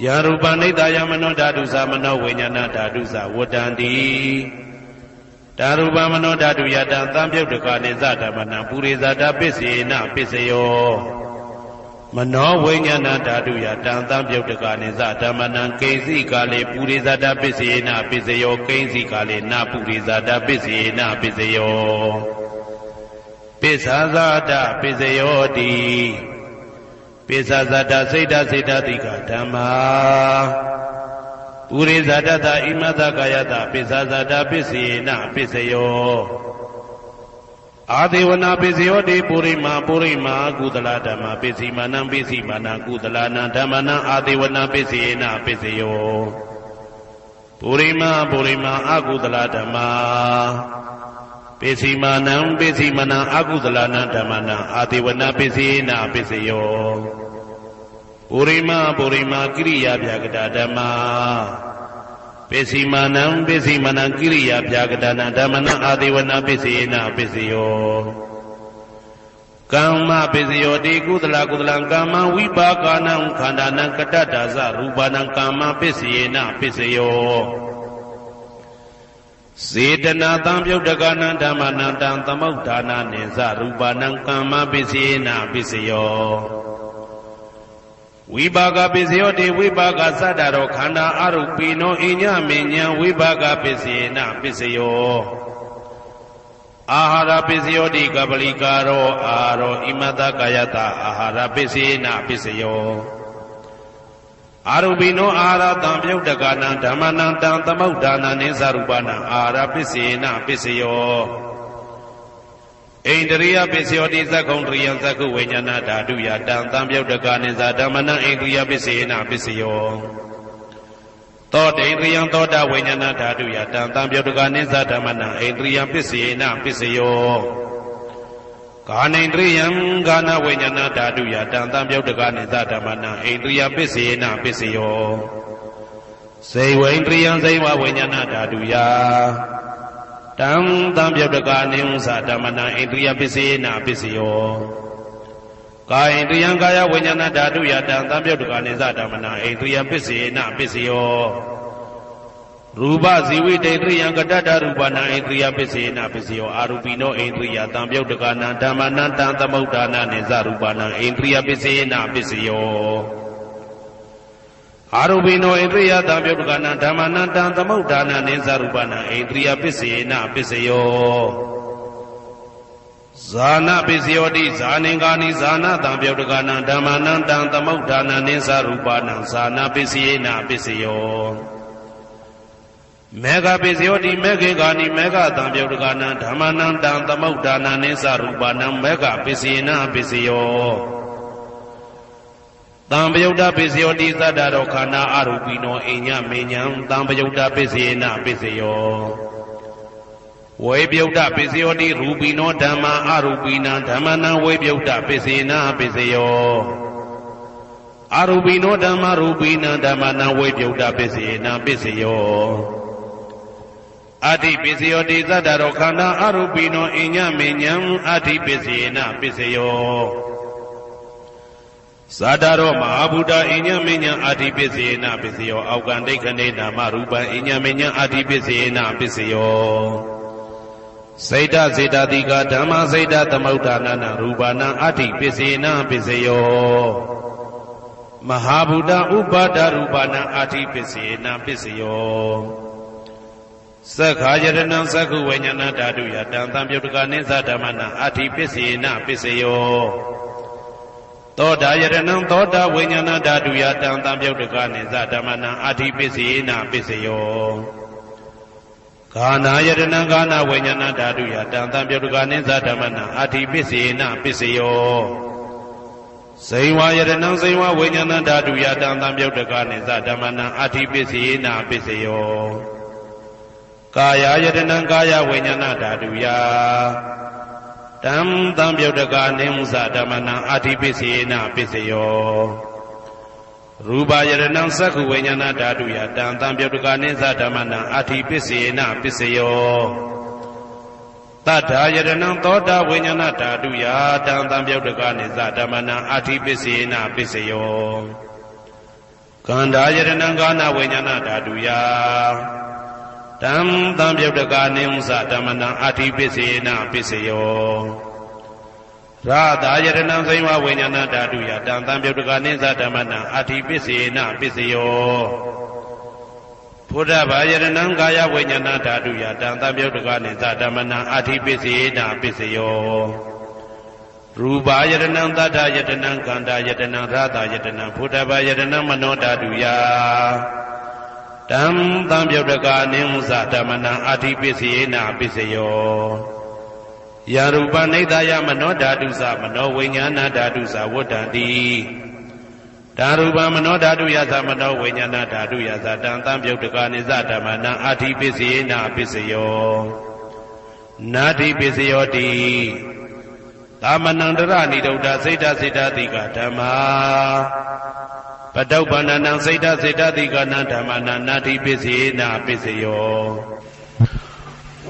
ယရူပနိတယမနောဓာတုသမနောဝိညာဏဓာတုသဝတ္တန္တိဓာရူပမနောဓာတုယတံတံပြုတ်တကနိသဓမ္မနံပုရိသဒပိစေနာပိစယောမနောဝိညာဏဓာတုယတံတံပြုတ်တကနိသဓမ္မနံကိဉ္စီကာလေပုရိသဒပိစေနာပိစယောကိဉ္စီကာလေနပုရိသဒပိစေနာပိစယောပိစ္ဆာဇာတပိစယောတိပိစ္ဆာဇာတစိတ်တစိတ်တတိကဓမ္မာပုရိသဒတဣမတကာယတပိစ္ဆာဇာတပိစေနာပိစယောအာဒေဝနာပိစယောတိပုရိမာပုရိမာကုသလဓမ္မာပိစီမာနံပိစီမာနံကုသလနာဓမ္မနံအာဒေဝနာပိစေနာပိစယောပုရိမာပုရိမာအကုသလဓမ္မာပိစီမာနံပိစီမာနံအကုသလနာဓမ္မနံအာဒေဝနာပိစေနာပိစယောပုရိမာပုရိမာကိရိယာဗျာကတဓမ္မာပိစီမာနံပိစီမာနံကိရိယာဗျာကတနာဓမ္မနံအာဒေဝနာပိစေနာပိစယောကမ္မပိစယောတိကုသလကုသလံကမ္မဝိပါကနံခန္ဓာနံကတ္တဒါဇရူပနံကမ္မပိစေနာပိစယောစေတနာတံပြုတ်တကနံဓမ္မနံတံသမုဋ္ဌာနာနိသရူပနံကမ္မပိစေနာပိစယောဝိပါကပိစယောတိဝိပါကသတ္တရောခန္ဓာအရုပိနောအညမဉ္ဇံဝိပါကပိစေနာပိစယောအာဟာရပိစယောတိကပလိကာရောအာရောဣမတကာယတအာဟာရပိစေနာပိစယောအာရုပိနောအာဟာရတံပြုတ်တကနံဓမ္မနံတံသမုဋ္ဌာနာနိသရူပနံအာဟာရပိစေနာပိစယောဣန္ဒရိယပိစယောတိသက္ကုံတရိယံသက္ခုဝိညာဏဓာတုယတံတံပြုတ်တကနိသဓမ္မနံဣန္ဒရိယပိစေနာပိစယောသောတေန္ဒရိယံသောတာဝိညာဏဓာတုယတံတံပြုတ်တကနိသဓမ္မနံဣန္ဒရိယပိစေနာပိစယောကာနိန္ဒရိယံကာနဝိညာဏဓာတုယတံတံပြုတ်တကနိသဓမ္မနံဣန္ဒရိယပိစေနာပိစယောစေဝိန္ဒရိယံစေဝဝိညာဏဓာတုယတံတံပြုတ်တကနိဥ္စဓမ္မနံဣန္ဒရိယပိစေနာပိစယော ကာယဣန္ဒြိယံကာယဝိညာဏဓာတုယတံသံပြုတ်တကနိစ္စဓမ္မနာဣန္ဒြိယပစ္စေနပစ္စယောရူပဇီဝိတေဣန္ဒြိယံကတ္တတရူပနာဣန္ဒြိယပစ္စေနပစ္စယောအာရူပိနောဣန္ဒြိယတံပြုတ်တကနံဓမ္မနံတံသမုဋ္ဌာနနိစ္စရူပနံဣန္ဒြိယပစ္စေနပစ္စယောအာရူပိနောဣန္ဒြိယတံပြုတ်တကနံဓမ္မနံတံသမုဋ္ဌာနနိစ္စရူပနံဣန္ဒြိယပစ္စေနပစ္စယောဇာနပစ္စယောတိဇာနေကာနိဇာနတံပြုတ်တကနံဓမ္မနံတံသမုဋ္ဌာနနိစ္စရူပနံဇာနပစ္စယေနပစ္စယောမေဃပစ္စယောတိမေခေကာနိမေဃတံပြုတ်တကနံဓမ္မနံတံသမုဋ္ဌာနနိစ္စရူပနံမေဃပစ္စယေနပစ္စယောတံပယုတ်တပစ္စယောတိသတ္တရောခန္ဓာအရူပိနောအိညမေညံတံပယုတ်တပစ္စယေနပစ္စယောဝေပြုတ်တပစ္စယောတိရူပိနောဓမ္မာအရူပိနံဓမ္မနံဝေပြုတ်တပစ္စေနပစ္စယောအရူပိနောဓမ္မာရူပိနံဓမ္မနံဝေပြုတ်တပစ္စေနပစ္စယောအတ္တိပစ္စယောတိသတ္တရောခန္ဓာအရူပိနောအိညမေညံအတ္တိပစ္စေနပစ္စယောဇာတရောမဟာဗုဒ္ဓအိညမေညံအတ္တိပစ္စေနပစ္စယောအောက်ကံဒိဋ္ဌိနေနာမရူပံအိညမေညံအတ္တိပစ္စေနပစ္စယောစေတစေတတိကဓမ္မစေတသမုဋ္ဌာနနာရူပနာအတ္တိပစ္စေနပစ္စယောမဟာဗုဒ္ဓဥပါဒရူပနာအတ္တိပစ္စေနပစ္စယောသက္ခာယတနံသက္ခုဝိညာဏဓာတုယတံသံပြုတ်တကနိစ္စဓမ္မနာအတ္တိပစ္စေနပစ္စယောသောတာယတနံသောတာဝိညာဏဓာတုယတံသံပြုတ်တကနိစ္စဓမ္မနာအတ္တိပစ္စေနပစ္စယောဂာနာယတနံဂာနာဝိညာဏဓာတုယတံသံပြုတ်တကနိစ္စဓမ္မနာအတ္တိပစ္စေနပစ္စယောဇိဝယတနံဇိဝဝိညာဏဓာတုယတံသံပြုတ်တကနိစ္စဓမ္မနာအတ္တိပစ္စေနပစ္စယောကာယယတနံကာယဝိညာဏဓာတုယတံသံပြုတ်တကနိစ္စဓမ္မနာအတ္တိပစ္စေနပစ္စယောရူပယတနံသက္ခုဝိညာဏဓာတုယတံသံပြုတ်တကနိစ္စဓမ္မနာအတ္တိပစ္စေနပစ္စယောတတ္ထာယတနံသောတာဝိညာဏဓာတုယတံသံပြုတ်တကနိစ္စဓမ္မနာအတ္တိပစ္စေနပစ္စယောကန္ဓာယတနံကာနဝိညာဏဓာတုယတံသံပြုတ်တကနိစ္စဓမ္မနာအတ္တိပစ္စေနပစ္စယောရာသာယတနံဇိဝဝိညာဏဓာတုယတံသံပြုတ်တကနိစ္စဓမ္မနာအတ္တိပစ္စေနပစ္စယောဘုဒ္ဓဘာယတနံကာယဝိညာဏဓာတုယတံသံပြုတ်တကနိစ္စဓမ္မနာအတ္တိပစ္စေနပစ္စယောရူပယတနံသတ္တယတနံကန္တာယတနံရာသာယတနံဘုဒ္ဓဘာယတနံမနောဓာတုယတံသံပြုတ်တကနိစ္စဓမ္မနာအတ္တိပစ္စေနပစ္စယောယရူပနိဒာယမနောဓာတုသမနောဝိညာဏဓာတုသဝတ္တံတိဓာရူပမနောဓာတုယသမနောဝိညာဏဓာတုယသတံသံပြုတ်တကနိစ္စဓမ္မနာအတ္တိပစ္စေနပစ္စယောနာတိပစ္စယောတိသမနန္တရဏိဒုဒ္ဓစိတ်တစိတ္တတိကဓမ္မာပတုပ္ပန္နံစိတ်တစိတ္တတိကနံဓမ္မနာနာတိပစ္စေနပစ္စယော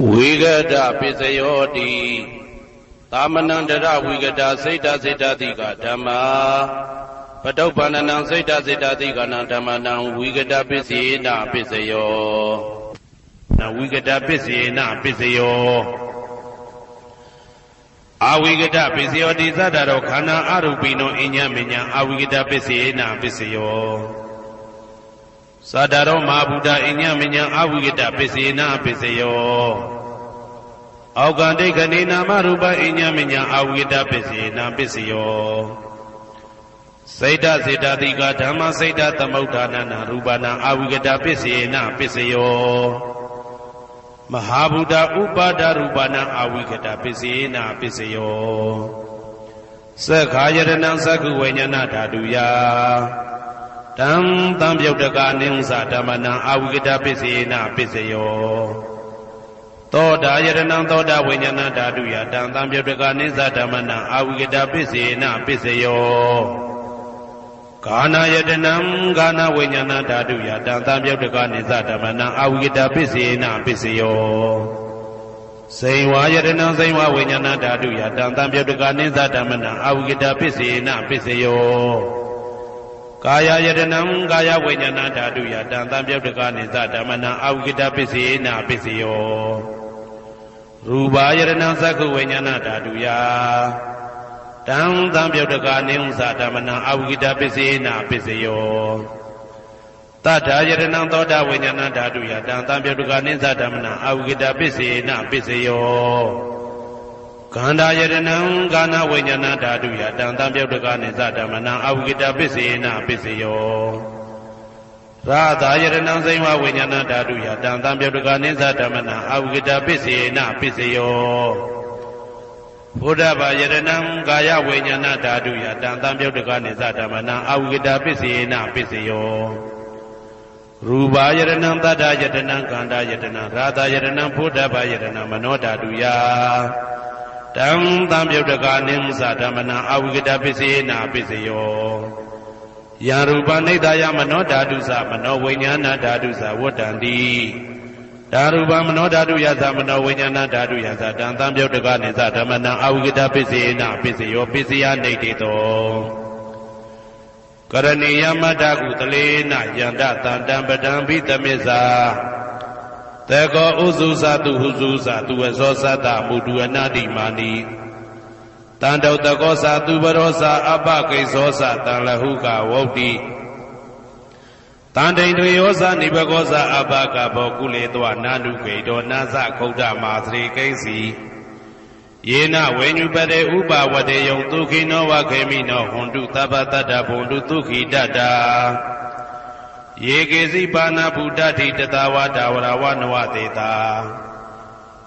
ဝိဂဒပစ္စယောတိသာမဏန္တရဝိဂဒစိတ်တစိတ္တတိကဓမ္မာပတုပ္ပန္နံစိတ်တစိတ္တတိကနံဓမ္မနံဝိဂဒပစ္စေနပစ္စယောနဝိဂဒပစ္စေနပစ္စယောအဝိဂဒပစ္စယောတိသတ္တရောခန္ဓာအရူပိနောအညမညာအဝိဂဒပစ္စေနပစ္စယောသတ္တရောမဟာဗုဒ္ဓအညမညာအဝိဂဒပစ္စေနပစ္စယောအောက်ကံဒိဋ္ဌိနေနာမရူပအညမညာအဝိဂဒပစ္စေနပစ္စယောစေတစေတတိကဓမ္မစေတသမုဋ္ဌာနနာရူပနာအဝိဂဒပစ္စေနပစ္စယောမဟာဗုဒ္ဓဥပါဒရူပနာအဝိဂဒပစ္စေနပစ္စယောသက္ခာယတနံသက္ခုဝိညာဏဓာတုယတံသံပြုတ်တကနိစ္စဓမ္မနာအဝိဂဒပစ္စေနပစ္စယောသောတာယတနံသောတာဝိညာဏဓာတုယတံသံပြုတ်တကနိစ္စဓမ္မနာအဝိဂဒပစ္စေနပစ္စယောဂာနာယတနံဂာနာဝိညာဏဓာတုယတံသံပြုတ်တကနိစ္စဓမ္မနာအဝိဂဒပစ္စေနပစ္စယော စိန်ဝါယတနံစိန်ဝါဝိညာဏဓာတုယတံတံပြုတ်တကနိသဓမ္မနံအဝိကတပစ္စေနပစ္စယောကာယယတနံကာယဝိညာဏဓာတုယတံတံပြုတ်တကနိသဓမ္မနံအဝိကတပစ္စေနပစ္စယောရူပယတနံသက္ခုဝိညာဏဓာတုယတံတံပြုတ်တကနိဥ္စဓမ္မနံအဝိကတပစ္စေနပစ္စယောတထာယတနံသောတာဝိညာဏဓာတုယတံတံပြုတ်တကနိသဓမ္မနံအဝိကတပစ္စေနပစ္စယောခန္ဓာယတနံကာဏဝိညာဏဓာတုယတံတံပြုတ်တကနိသဓမ္မနံအဝိကတပစ္စေနပစ္စယောရာသာယတနံစိမ္မာဝိညာဏဓာတုယတံတံပြုတ်တကနိသဓမ္မနံအဝိကတပစ္စေနပစ္စယောဘုဒ္ဓဘာယတနံကာယဝိညာဏဓာတုယတံတံပြုတ်တကနိသဓမ္မနံအဝိကတပစ္စေနပစ္စယောရူပယတနံတတ္တယတနံကန္တာယတနံရာသယတနံဘုဒ္ဓဘာယတနံမနောဓာတုယတံတံပြုတ်တကနိသဓမ္မနံအဝိကတပစ္စေနပစ္စယောယံရူပနိဒာယမနောဓာတုသမနောဝိညာဏဓာတုသဝတ္တံတိဓာရူပမနောဓာတုယသမနောဝိညာဏဓာတုယသတံတံပြုတ်တကနိသဓမ္မနံအဝိကတပစ္စေနပစ္စယောပစ္စယနိဋ္ဌိတောကရဏီယမတ္တကုတလေနယန္တတံတံပတံဘိသမစ္ဆာတေကောဥစုသတုဟုစုသတုဝဇောသတ္တမုတုအနာတိမာနိတံတောတကောသတုပရောသအပကိဇောသတံလဟုကဝုတ်တိတံဒိန္ဒြေယောသနိဘကောသအပကဘောကုလေတောနာနုဂိတောနာသခုဒ္ဓမာသရေကိဉ္စီယေနဝေညုပတေဥပဝတေယံဒုခိနောဝခေမိနောဟွန်တုသဗ္ဗတတ္တဘုံတုဒုခိတတ္တာယေကေစီပါဏဗုဒ္ဓတိတတဝါဒဝရဝနဝတေတာ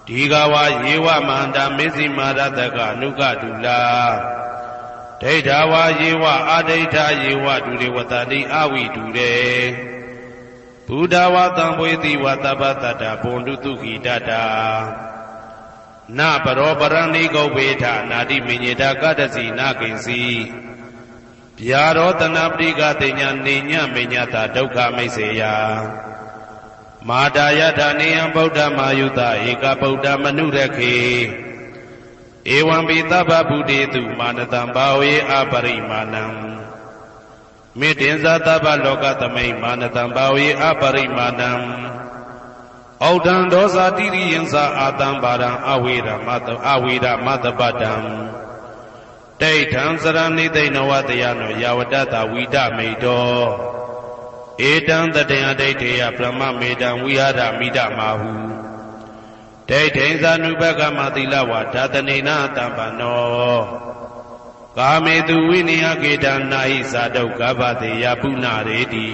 ဒီဃဝယေဝမန္တမေဇိမာရတကအနုကတုလာဒိဋ္ဌဝါယေဝအာဒိဋ္ဌယေဝဒုရေဝတတိအဝိတုရေဘုဒ္ဓဝါတံပွေတိဝသဗ္ဗတတ္တဘုံတုဒုခိတတ္တာနပရောပရဏိကုဗ္ဗေထနာတိမညေတာကတ္တစီနာကိဉ္စီဗျာရောတနာပရိကတိညာနေညမေညတာဒုက္ခမိတ်စေယမာတာယထာနေယံဗုဒ္ဓမာယုတဧကဗုဒ္ဓမနုရခေဧဝံပိသဗ္ဗဗုတေတုမာနတံဘာဝေအပရိမာဏံမေတ္တင်္ဇသဗ္ဗလောကသမိမာနတံဘာဝေအပရိမာဏံဩဒံဒောဇာတိရိယံသာအာတံပါရံအဝေရမတပတံဒိဋ္ဌံစရဏိသိဏဝတယနောယာဝတ္တဝိဒမိတောဧတံတတယဒိဋ္ဌေယပရမမေတံဝိဟာရမိဒမာဟုဒိဋ္ဌိသနုဘကမသီလဝါဓာတနေနတံပနောကာမေတုဝိနိယကေတံနာဟိသာဒုက္ခပတေယပုဏ္ဏရေတိ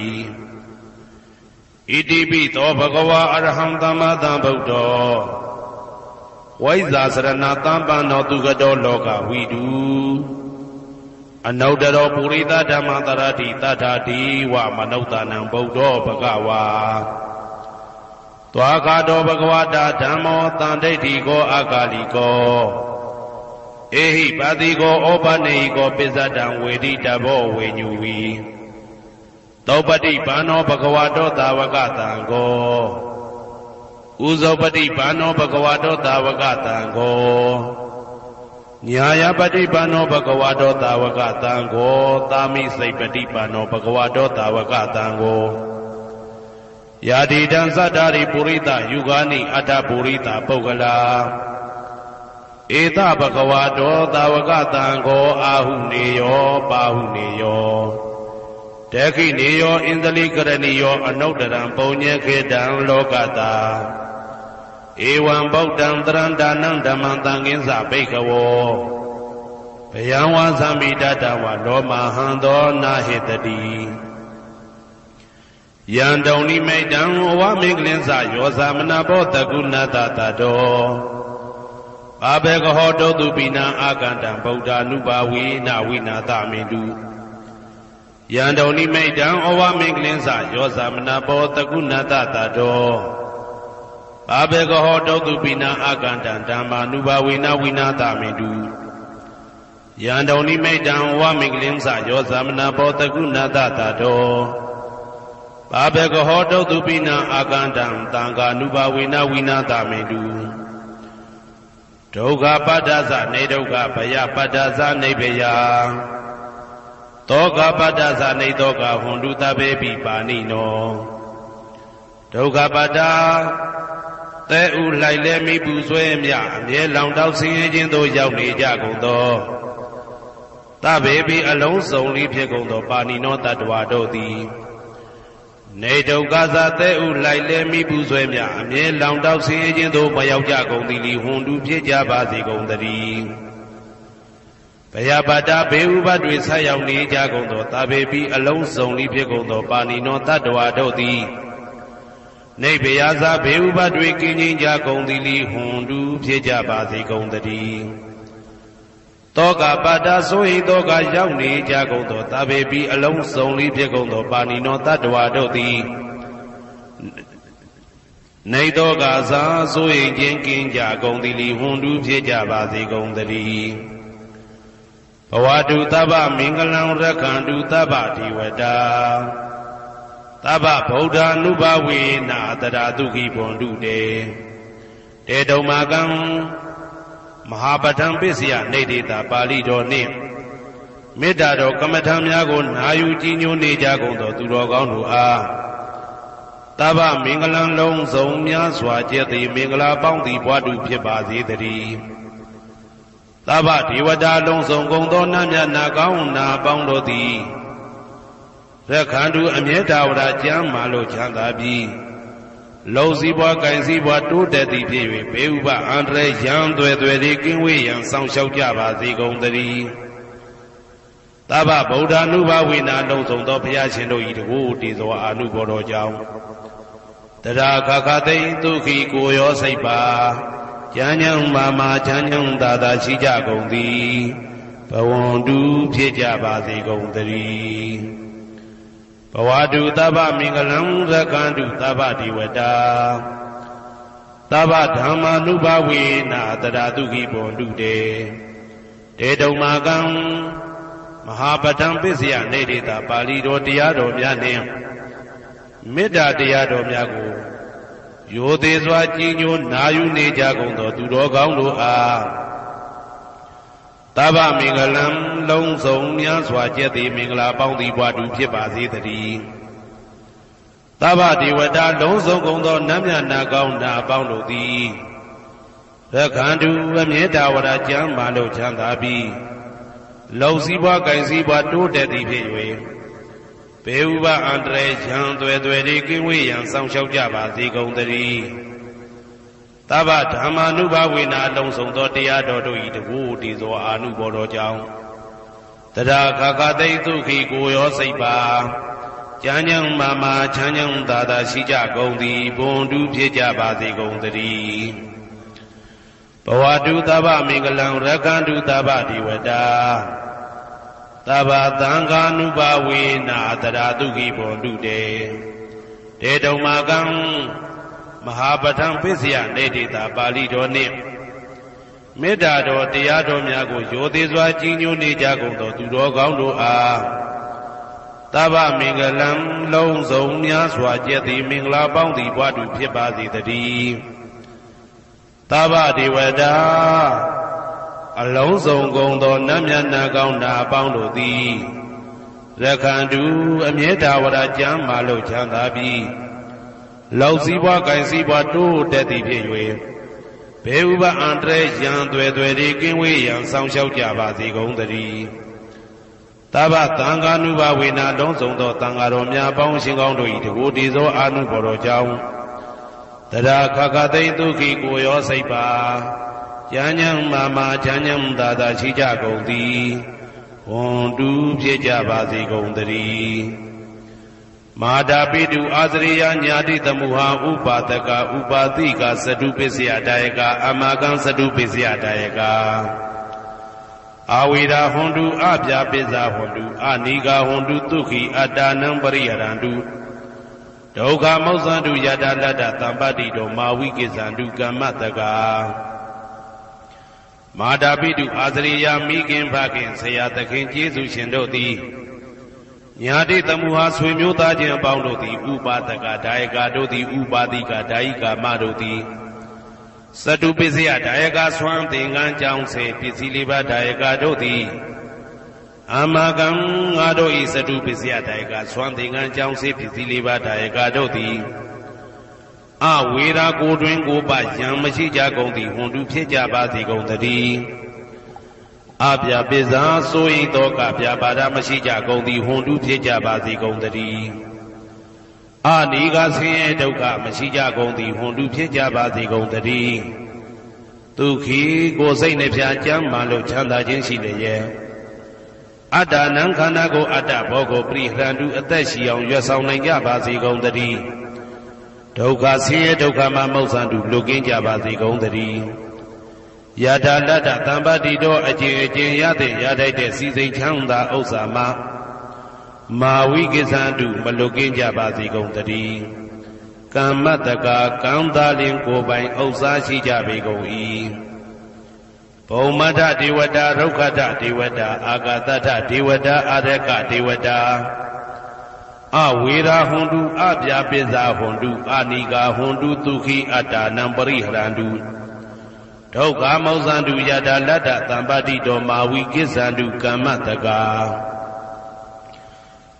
ဣတိပိသောဘဂဝါအရဟံသမ္မာသမ္ဗုဒ္ဓောဝိဇာစရဏသမ္ပန္နောသူကတောလောကဝိတုအနုတ္တရောပုရိသဓမ္မတရတိတထာတိဝမနုဿာနံဗုဒ္ဓောဘဂဝါသွားခါတောဘဂဝတာဓမ္မောတန်ဒိဋ္ဌိကောအာကာလိကောဧဟိပါတိကောဩပနေဟိကောပစ္စဒံဝေတိတဘောဝေညူဝီသောပတိဘာနောဘဂဝတောသာဝကတံကိုဥဇောပတိဘာနောဘဂဝတောသာဝကတံကိုညာယပတိဘာနောဘဂဝတောသာဝကတံကိုသာမိစိတ်ပတိဘာနောဘဂဝတောသာဝကတံကိုယာတိတံသတ္တာရိပုရိသယုဂာနိအတ္တပုရိသပုဂ္ဂလာဧတဘဂဝတောသာဝကတံကိုအာဟုနေယောပါဟုနေယောတေခိနေယောဣန္ဒလိကရဏီယောအနုတ္တရံပုံညေခေတံလောကတာဧဝံဗုဒ္ဓံတရံဒါနံဓမ္မံသံဃင်းစဘိက္ခဝောဘယံဝါသမိတတဝလောမဟံသောနာဟိတတိယံတုံနိမိတံဝမင်္ဂလင်းစယောသမနာဘောတကုဏတတတောဘာဘေကဟောတုတုပိနံအာကန္တံဗုဒ္ဓ ानु ဘာဝေနဝိနာသမင်တုယံတုံနိမိတံဩဝမင်္ဂလင်းစယောသမနာဘောတကုဏတတတောဘာဘေကဟောတုတုပိနံအာကန္တံဓမ္မာနုဘာဝေနဝိနာသမင်တုယံတုံနိမိတံဩဝမင်္ဂလင်းစယောသမနာဘောတကုဏတတတောဘာဘေကဟောတုတုပိနံအာကန္တံသံဃာနုဘာဝေနဝိနာသမင်တု ဒုက္ခပတ္တသနေဒုက္ခဘယပတ္တသနေဘယသောကပတ္တသနေသောကဟွန်တုတဘေပိပါဏိနောဒုက္ခပတ္တသဲဥလိုက်လဲမိပူဆွဲမြအမြဲလောင်တောက်ဆင်းရဲခြင်းသို့ရောက်နေကြကုန်သောတဘေပိအလုံးစုံလိဖြစ်ကုန်သောပါဏိနောတတ္တဝါတို့သည်နေဒုက္ခသသဲဥလိုက်လဲမိပူဆွဲမြအမြဲလောင်တောက်ဆင်းရဲခြင်းသို့မရောက်ကြကုန်သည်လီဟွန်တုဖြစ်ကြပါစေကုန်သတည်းဘယပါဒဘေဥပတွေဆက်ရောက်နေကြကုန်သောတဘေပိအလုံးစုံလိဖြစ်ကုန်သောပါဏိနောတတ္တဝါတို့သည်နေဘယဇာဘေဥပတွေကင်းခြင်းကြကုန်သည်လီဟွန်တုဖြစ်ကြပါစေကုန်သတည်းတောကပါဒဆိုဟိတောကရောက်နေကြကုန်သောတဘေပိအလုံးစုံလိဖြစ်ကုန်သောပါဏိနောတတ္တဝါတို့သည်နေတောကဇာဆိုဟိခြင်းကင်းကြကုန်သည်လီဟွန်တုဖြစ်ကြပါစေကုန်သတည်းဘဝတုသဗ္ဗမင်္ဂလံရက္ခန္တုသဗ္ဗဒေဝတာသဗ္ဗဗုဒ္ဓ ानु ဘဝေနာတရာတုခိဘွန်တုတေတေတုံမာကံမဟာပဋ္ဌံပစ္စယနေတိတာပါဠိတော်နှင့်မေတ္တာတော်ကမ္မထံများကိုနာယူကြည်ညိုနေကြကုန်သောသူတော်ကောင်းတို့အားသဗ္ဗမင်္ဂလံလုံးစုံများစွာကျက်သည်မင်္ဂလာပေါင်းသည်ဘွားတုဖြစ်ပါစေတည်းသဗ္ဗဒေဝတာလုံးစုံကုန်သောနတ်မြတ်နာကောင်းနာပေါင်းတို့သည်ရက္ခန္တုအမြဲတဝရကျမ်းမာလို့ချမ်းသာပြီးလုံစည်းပွားကင်စည်းပွားတိုးတက်သည်ဖြစ်၍ဘေဥပအန္တရာယ်ရန်သွဲသွဲသည်ကင်းဝေးရန်ဆောင်ရှောက်ကြပါစေကုန်သတည်းသဗ္ဗဗုဒ္ဓ ानु ဘဝေနာလုံးစုံသောဘုရားရှင်တို့၏တကူတည်သောအာနုဘော်တော်ကြောင့်တရာခခသိဒုက္ခိကိုရောစိတ်ပါဉာဏ်ဉာဏ်မာမာချမ်းချမ်းသာသာရှိကြကုန်သည်ဘဝန္တုဖြစ်ကြပါစေကုန်သတည်းဘဝတုသဗ္ဗမင်္ဂလံရက္ခန္တုသဗ္ဗဒေဝတာသဗ္ဗဓမ္မာနုဘဝေနာတရာတုခိဘွန်တုတေတေတုံမာကံမဟာပဋ္ဌံပစ္စယနေတိတာပါဠိတော်တရားတော်များနှင့်မေတ္တာတရားတော်များကိုရိုသေစွာကြည်ညိုနာယူနေကြကုန်သောသူတော်ကောင်းတို့အားသဗ္ဗမင်္ဂလံလုံးစုံများစွာကျက်သည်မင်္ဂလာပေါင်းသည်ဘွားတုဖြစ်ပါစေတည်းသဗ္ဗဒေဝတာလုံးစုံကုန်သောနတ်မြတ်နာကောင်းနာပေါင်းတို့သည်ရက္ခန္တုအမြဲတဝရကျမ်းမာလို့ချမ်းသာပြီးလုံစည်းပွားကင်စည်းပွားတိုးတက်သည်ဖြစ်၍ဘေဥပအန္တရာယ်ရန်သွဲသွဲသည်ကင်းဝေးရန်ဆောင်ရှောက်ကြပါစေကုန်သတည်းသဗ္ဗဓမ္မာနုဘဝေနာလုံးစုံသောတရားတော်တို့၏တကူတည်သောအာနုဘော်တော်ကြောင့်တရာခခသိဒုက္ခိကိုရောစိတ်ပါဉာဏ်ဉာဏ်မာမာချမ်းချမ်းသာသာရှိကြကုန်သည်ဘွန်တုဖြစ်ကြပါစေကုန်သတည်းဘဝတုသဗ္ဗမင်္ဂလံရက္ခန္တုသဗ္ဗဒေဝတာသဗ္ဗသံဃာနုဘဝေနာတရာတုခိဘွန်တုတေတေတုံမာကံမဟာပဋ္ဌံပစ္စယနေတိတာပါဠိတော်နှင့်မေတ္တာတော်တရားတော်များကိုရိုသေစွာကြည်ညိုနေကြကုန်သောသူတော်ကောင်းတို့အားသဗ္ဗမင်္ဂလံလုံးစုံများစွာကျက်သည်မင်္ဂလာပေါင်းသည်ဘွားတုဖြစ်ပါစေတည်းသဗ္ဗဒေဝတာအလုံးစုံကုန်သောနတ်မြတ်နာကောင်းနာပေါင်းတို့သည်ရက္ခန္တုအမြဲတဝရကျမ်းမာလို့ချမ်းသာပြီးလောက်စည်းပွားကင်စည်းပွားတိုးတက်သည်ဖြစ်၍ဘေဥပအန္တရာယ်ရန်သွဲသွဲသည်ကင်းဝေးရန်ဆောင်ရှောက်ကြပါစေကုန်သတည်းသဗ္ဗသံဃာနုဘဝေနာလုံးစုံသောသံဃာတော်များပေါင်းရှင်ကောင်းတို့၏တကူတည်သောအာနုဘော်တော်ကြောင့်တရာခခသိဒုက္ခိကိုရောစိတ်ပါဉာဏ်ဉာဏ်မာမာချမ်းချမ်းသာသာရှိကြကုန်သည်ဘွန်တုဖြစ်ကြပါစေကုန်သတည်းမာတာပိတုအာသရိယညာတိသမုဟာဥပါဒကဥပါတိကသတုပစ္စယဒါယကအမကံသတုပစ္စယဒါယကအာဝိရာဟွန်တုအပြာပိဇာဟွန်တုအနိဂါဟွန်တုသုခိအတ္တနံပရိယရန္တုဒုက္ခမောဇ္ဇန္တုယတလတ္တသံပတ္တိတောမာဝိကိဇန္တုကမ္မတကမာတာပိတုအာသရိယမိခင်ဖခင်ဆရာသခင်ကျေးဇူးရှင်တို့သည်ညာတိသမုဟာဆွေမျိုးသားချင်းအပေါင်းတို့သည်ဥပါဒကဒါယကတို့သည်ဥပါတိကဒါယိကာမတို့သည် စတုပစ္စယဒါယကဆွမ်းသင်္ကန်းကြောင်းစေပစ္စည်းလေးပါးဒါယကတို့သည်အာမကံငါတို့ဤစတုပစ္စယဒါယကဆွမ်းသင်္ကန်းကြောင်းစေပစ္စည်းလေးပါးဒါယကတို့သည်အဝေရာကိုတွင်ကိုပယံမရှိကြကုန်သည်ဟွန်တုဖြစ်ကြပါစေကုန်သတည်းအပြပိဇာဆိုဤသောကပြပါဒမရှိကြကုန်သည်ဟွန်တုဖြစ်ကြပါစေကုန်သတည်းအာနိကဆင်းရဲဒုက္ခမရှိကြကုန်သည်ဟွန်တုဖြစ်ကြပါစေကုန်သတည်းဒုက္ခိကိုယ်စိတ်နှဖျားကြမ်းမှလို့ချမ်းသာခြင်းရှိလျက်အတ္တနံခန္ဓာကိုအတ္တဘောကိုပရိဟရန္တုအသက်ရှိအောင်ရွတ်ဆောင်နိုင်ကြပါစေကုန်သတည်းဒုက္ခဆင်းရဲဒုက္ခမှမௌဆန္တုလွတ်ကင်းကြပါစေကုန်သတည်းယထာလတ္တသံပါတိတော်အကျင့်အကျင့်ရတဲ့ရထိုက်တဲ့စီစိန်ချမ်းသာဥစ္စာမှမာဝိကိသန္တုမလွတ်ကင်းကြပါစေကုန်သတည်းကမ္မတကာကံသာလင်ကိုယ်ပိုင်ဥစ္စာရှိကြပေကုန်၏ဘုံမထဒေဝတာရုက္ခထဒေဝတာအာဂတထဒေဝတာအာရကဒေဝတာအဝေရာဟွန်တုအပြာပိဇာဟွန်တုအာနိကာဟွန်တုဒုက္ခိအတ္တနံပရိဟရန္တုဒုက္ခမောဇန္တုယထာလတ္တသံပါတိတောမာဝိကိစ္ဆန္တုကမ္မတကာ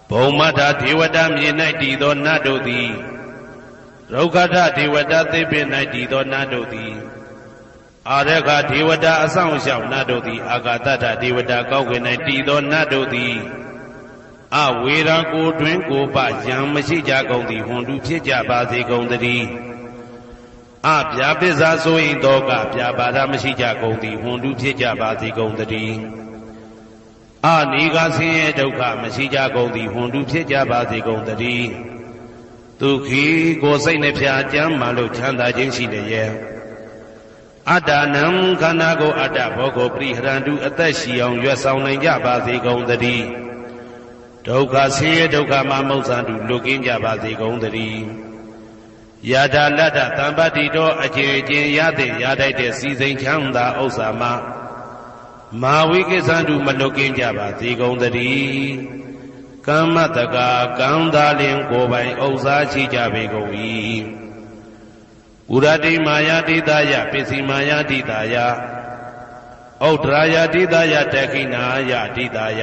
ဘုံမထဒေဝတာမြေ၌တည်သောနတ်တို့သည်ရုက္ခထဒေဝတာသေပင်၌တည်သောနတ်တို့သည်အာရခဒေဝတာအဆောင်ရှောက်နတ်တို့သည်အာဂတထဒေဝတာကောက်ွယ်၌တည်သောနတ်တို့သည်အဝေရာကိုတွင်ကိုပယံမရှိကြကုန်သည်ဟွန်တုဖြစ်ကြပါစေကုန်သတည်းအပြာပိဇာဆိုရင်သောကပြာပါဒမရှိကြကုန်သည်ဟွန်တုဖြစ်ကြပါစေကုန်သတည်းအနိကဆင်းရဲဒုက္ခမရှိကြကုန်သည်ဟွန်တုဖြစ်ကြပါစေကုန်သတည်းဒုက္ခိကိုယ်စိတ်နှဖျားကြမ်းမှလို့ချမ်းသာခြင်းရှိလျက်အတ္တနံခန္ဓာကိုအတ္တဘောကိုပရိဟရန္တုအသက်ရှိအောင်ရွတ်ဆောင်နိုင်ကြပါစေကုန်သတည်းဒုက္ခဆင်းရဲဒုက္ခမှမௌဆန္တုလွတ်ကင်းကြပါစေကုန်သတည်းယထာလတ္တသံပါတိတော်အကျင့်အကျင့်ရတဲ့ရထိုက်တဲ့စီစိန်ချမ်းသာဥစ္စာမှမာဝိကိစ္ဆန္တုမလွတ်ကင်းကြပါစေကုန်သတည်းကမ္မတကာကံသာလင်ကိုယ်ပိုင်ဥစ္စာရှိကြပေကုန်၏ဥရတိမာယာတိတယပစ္စည်းမာယာတိတယဩဒရာယာတိတယတခိနာယာတိတယ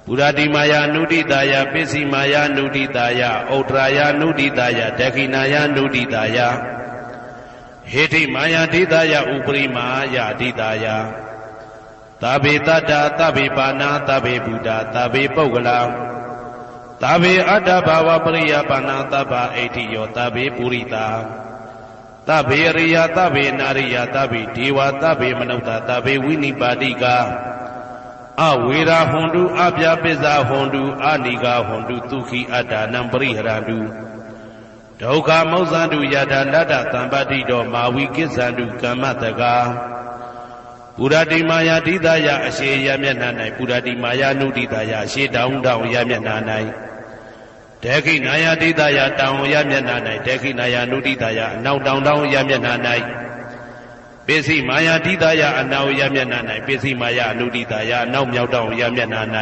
ပုရတိမာယာနုတိတာယပစ္စည်းမာယာနုတိတာယဩဒရာယာနုတိတာယဒခိနာယာနုတိတာယဟေတိမာယာတိတာယဥပရိမာယာတိတာယသဗ္ဗေတတ္တာသဗ္ဗေပါဏာသဗ္ဗေဗုဒ္ဓသဗ္ဗေပုဂ္ဂလာသဗ္ဗေအတ္တဘာဝပရိယပါဏာသဗ္ဗဣတိယောသဗ္ဗေပုရိတာသဗ္ဗေရိယသဗ္ဗေနာရိယသဗ္ဗေဒေဝသဗ္ဗေမနုဿသဗ္ဗေဝိနိပါတိကအဝေရာဟွန်တုအပြာပိဇာဟွန်တုအာနိကာဟွန်တုဒုက္ခိအတ္တနံပရိဟရန္တုဒုက္ခမောဇန္တုယထာလတ္တသံပါတိတောမာဝိကိစ္ဆန္တုကမ္မတကာပုရတိမာယာတိတယအရှိယမျက်နှာ၌ပုရတိမာယာနုတိတယအရှိတောင်းတောင်းယမျက်နှာ၌ဒေခိနာယာတိတယတောင်းယမျက်နှာ၌ဒေခိနာယာနုတိတယအနောက်တောင်းတောင်းယမျက်နှာ၌ပိစိမာယာတိတယအနောက်ယမျက်နှာ၌ပိစိမာယာအနုတိတယအနောက်မြောက်တောင်းယမျက်နှာ၌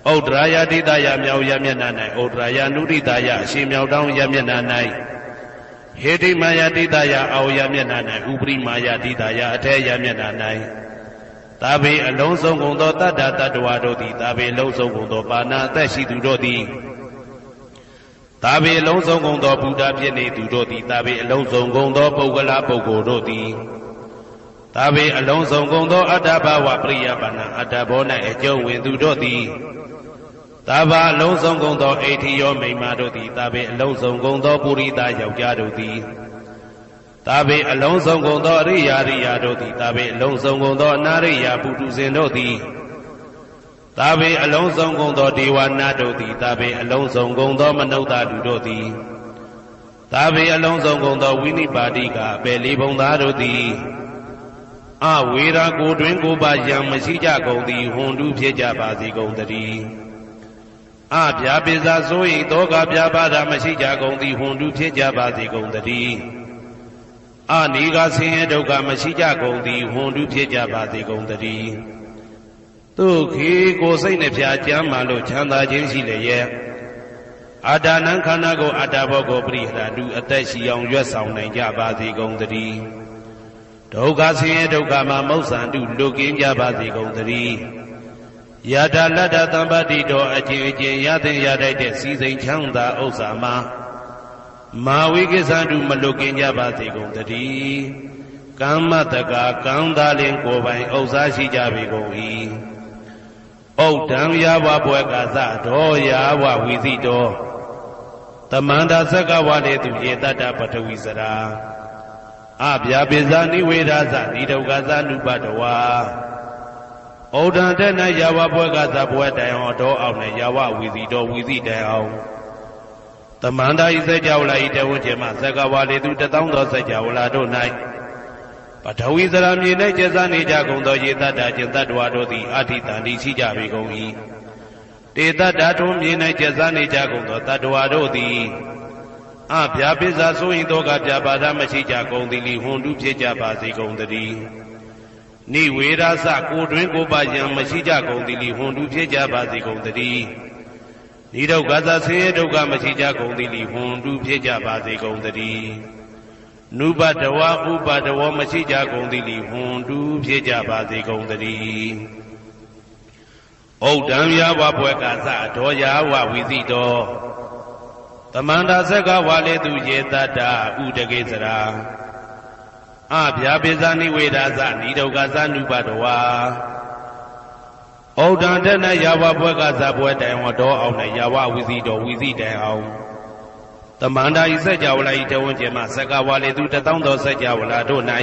ဩဒရာယာတိတယမြောက်ယမျက်နှာ၌ဩဒရာယာနုတိတယအရှိမြောက်တောင်းယမျက်နှာ၌ဟေတိမာယာတိတယအောယမျက်နှာ၌ဥပရိမာယာတိတယအထေယမျက်နှာ၌သာဘေအလုံးစုံကုန်သောတတ္တတတ္တဝါတို့သည်သာဘေအလုံးစုံကုန်သောပါဏာအသက်ရှိသူတို့သည်သာဘေအလုံးစုံကုန်သောဘုရားဖြစ်နေသူတို့သည်သာဘေအလုံးစုံကုန်သောပုဂ္ဂလပုဂ္ဂိုလ်တို့သည်သာဘေအလုံးစုံကုန်သောအတ္တဘဝပရိယပါဏာအတ္တဘော၌အကျုံးဝင်သူတို့သည်သာဘာအလုံးစုံကုန်သောအိဋ္ဌိယောမိမ္မာတို့သည်သာဘေအလုံးစုံကုန်သောပုရိသယောက်ျားတို့သည်သာဘေအလုံးစုံကုန်သောအရိယာရိယာတို့သည်သာဘေအလုံးစုံကုန်သောအနာရိယာပုထုဇဉ်တို့သည်သာဘေအလုံးစုံကုန်သောဒေဝနာတို့သည်သာဘေအလုံးစုံကုန်သောမနုဿလူတို့သည်သာဘေအလုံးစုံကုန်သောဝိနိပါတိကအပေလေးဘုံသားတို့သည်အဝေရာကိုတွင်ကိုပါယံမရှိကြကုန်သည်ဟွန်တုဖြစ်ကြပါစေကုန်တည်းအပြာပိဇာဆိုရင်တောကပြပါဒမရှိကြကုန်သည်ဟွန်တုဖြစ်ကြပါစေကုန်တည်းအနိကဆင်းရဲဒုက္ခမရှိကြကုန်သည်ဟွန်တုဖြစ်ကြပါစေကုန်တည်းဒုက္ခိကိုစိတ်နှဖျားကြမ်းမှလို့ချမ်းသာခြင်းရှိလျက် အာတာနံခန္ဓာကိုအတ္တဘောကိုပရိဟရတုအသက်ရှိအောင်ရွတ်ဆောင်နိုင်ကြပါစေကုန်သတည်းဒုက္ခဆင်းရဲဒုက္ခမှာမௌဆန္တုလွတ်ကင်းကြပါစေကုန်သတည်းယထာလတ္တသံပတိတော်အကျဉ်အကျဉ်ရသင်ရတတ်တဲ့စီစိန်ချမ်းသာဥစ္စာမှာမာဝိကိသန္တုမလွတ်ကင်းကြပါစေကုန်သတည်းကမ္မတကာကံသာလင်ကိုယ်ပိုင်ဥစ္စာရှိကြပေကုန်၏ဩဒံယာဝဘွယ်ကသတော်ယာဝဝီသိတော်တမန္တာသက္ကဝလေသူယေတတ္တပထဝီစရာအဗျာပိဇာနိဝေဒသနိဒုက္ခသနုပတဝါဩဒံတဲ့၌ယာဝဘွယ်ကသဘွယ်တိုင်အောင်တော်အောင်နဲ့ယာဝဝီသိတော်ဝီသိတိုင်အောင်တမန္တာဤစัจ java လာဤတဝဉ္ကျေမသက္ကဝလေသူတသောသောစัจ java လာတို့၌ပထဝီစရာမြေ၌ကျက်စားနေကြကုန်သောယေတ္တကျင်တ္တဝါတို့သည်အာထိတန်တိရှိကြပေကုန်၏တေတ္တထုံးမြေ၌ကျက်စားနေကြကုန်သောတတ္တဝါတို့သည်အဗျာပိဇာဆိုရင်သောကဗျာပါဒမရှိကြကုန်သည်လိဟွန်တုဖြစ်ကြပါစေကုန်သတည်းနိဝေရသကိုတွင်ကိုပါယံမရှိကြကုန်သည်လိဟွန်တုဖြစ်ကြပါစေကုန်သတည်းနိဒုက္ခသဆင်းရဲဒုက္ခမရှိကြကုန်သည်လိဟွန်တုဖြစ်ကြပါစေကုန်သတည်းနုပတဝဥပတဝမရှိကြကုန်သည်လိဟွန်တုဖြစ်ကြပါစေကုန်သတည်းဩဒံယာဝဘွယ်ကသဒောယာဝဝီသိတော်တမန္တာသက္ကဝါလေသူယေတတ္တဥဒကေစရာအဗျာပိဇာနိဝေဒသနိဒုက္ခသနုပတဝါဩဒံတဲ့၌ယာဝဘွယ်ကသဘွယ်တိုင်ဝတော်အောင်နဲ့ယာဝဝီသိတော်ဝီသိတိုင်အောင်တမန္တာဤစัจ java လာဤတဝဉ္ကျေမသက္ကဝါလေသူတသောသောစัจ java လာတို့၌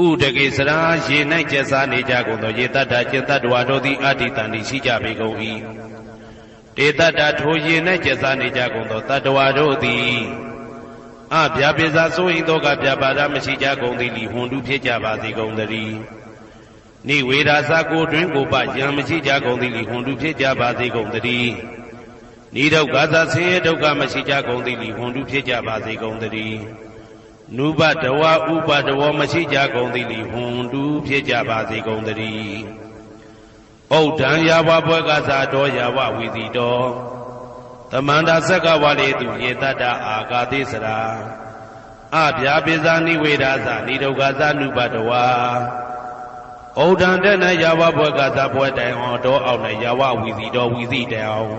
ဥဒကေစရာရေ၌ကျက်စားနေကြကုန်သောယေတ္တကျင်တ္တဝါတို့သည်အာတိတန်တိရှိကြပေကုန်၏တေတ္တထိုရေ၌ကျက်စားနေကြကုန်သောတတ္တဝါတို့သည်အဗျာပိဇာဆိုရင်သောကဗျာပါဒမရှိကြကုန်သည်လိဟွန်တုဖြစ်ကြပါစေကုန်သတည်းနိဝေဒသကိုတွင်ကိုပယံမရှိကြကုန်သည်လိဟွန်တုဖြစ်ကြပါစေကုန်သတည်းနိဒုက္ခသဆင်းရဲဒုက္ခမရှိကြကုန်သည်လိဟွန်တုဖြစ်ကြပါစေကုန်သတည်းနုပတဝဥပတဝမရှိကြကုန်သည်လိဟွန်တုဖြစ်ကြပါစေကုန်သတည်းဩဒံယာဝဘွယ်ကသတော်ယာဝဝီသိတော်တမန္တာသက္ကဝါလေသူယေတတ္တအာဂါတိစရာအဗျာပိဇာနိဝေဒသနိဒုက္ခသနုပတဝါဩဒံတဲ့၌ယာဝဘွယ်ကသဘွယ်တိုင်အောင်တော်အောင်နဲ့ယာဝဝီသိတော်ဝီသိတိုင်အောင်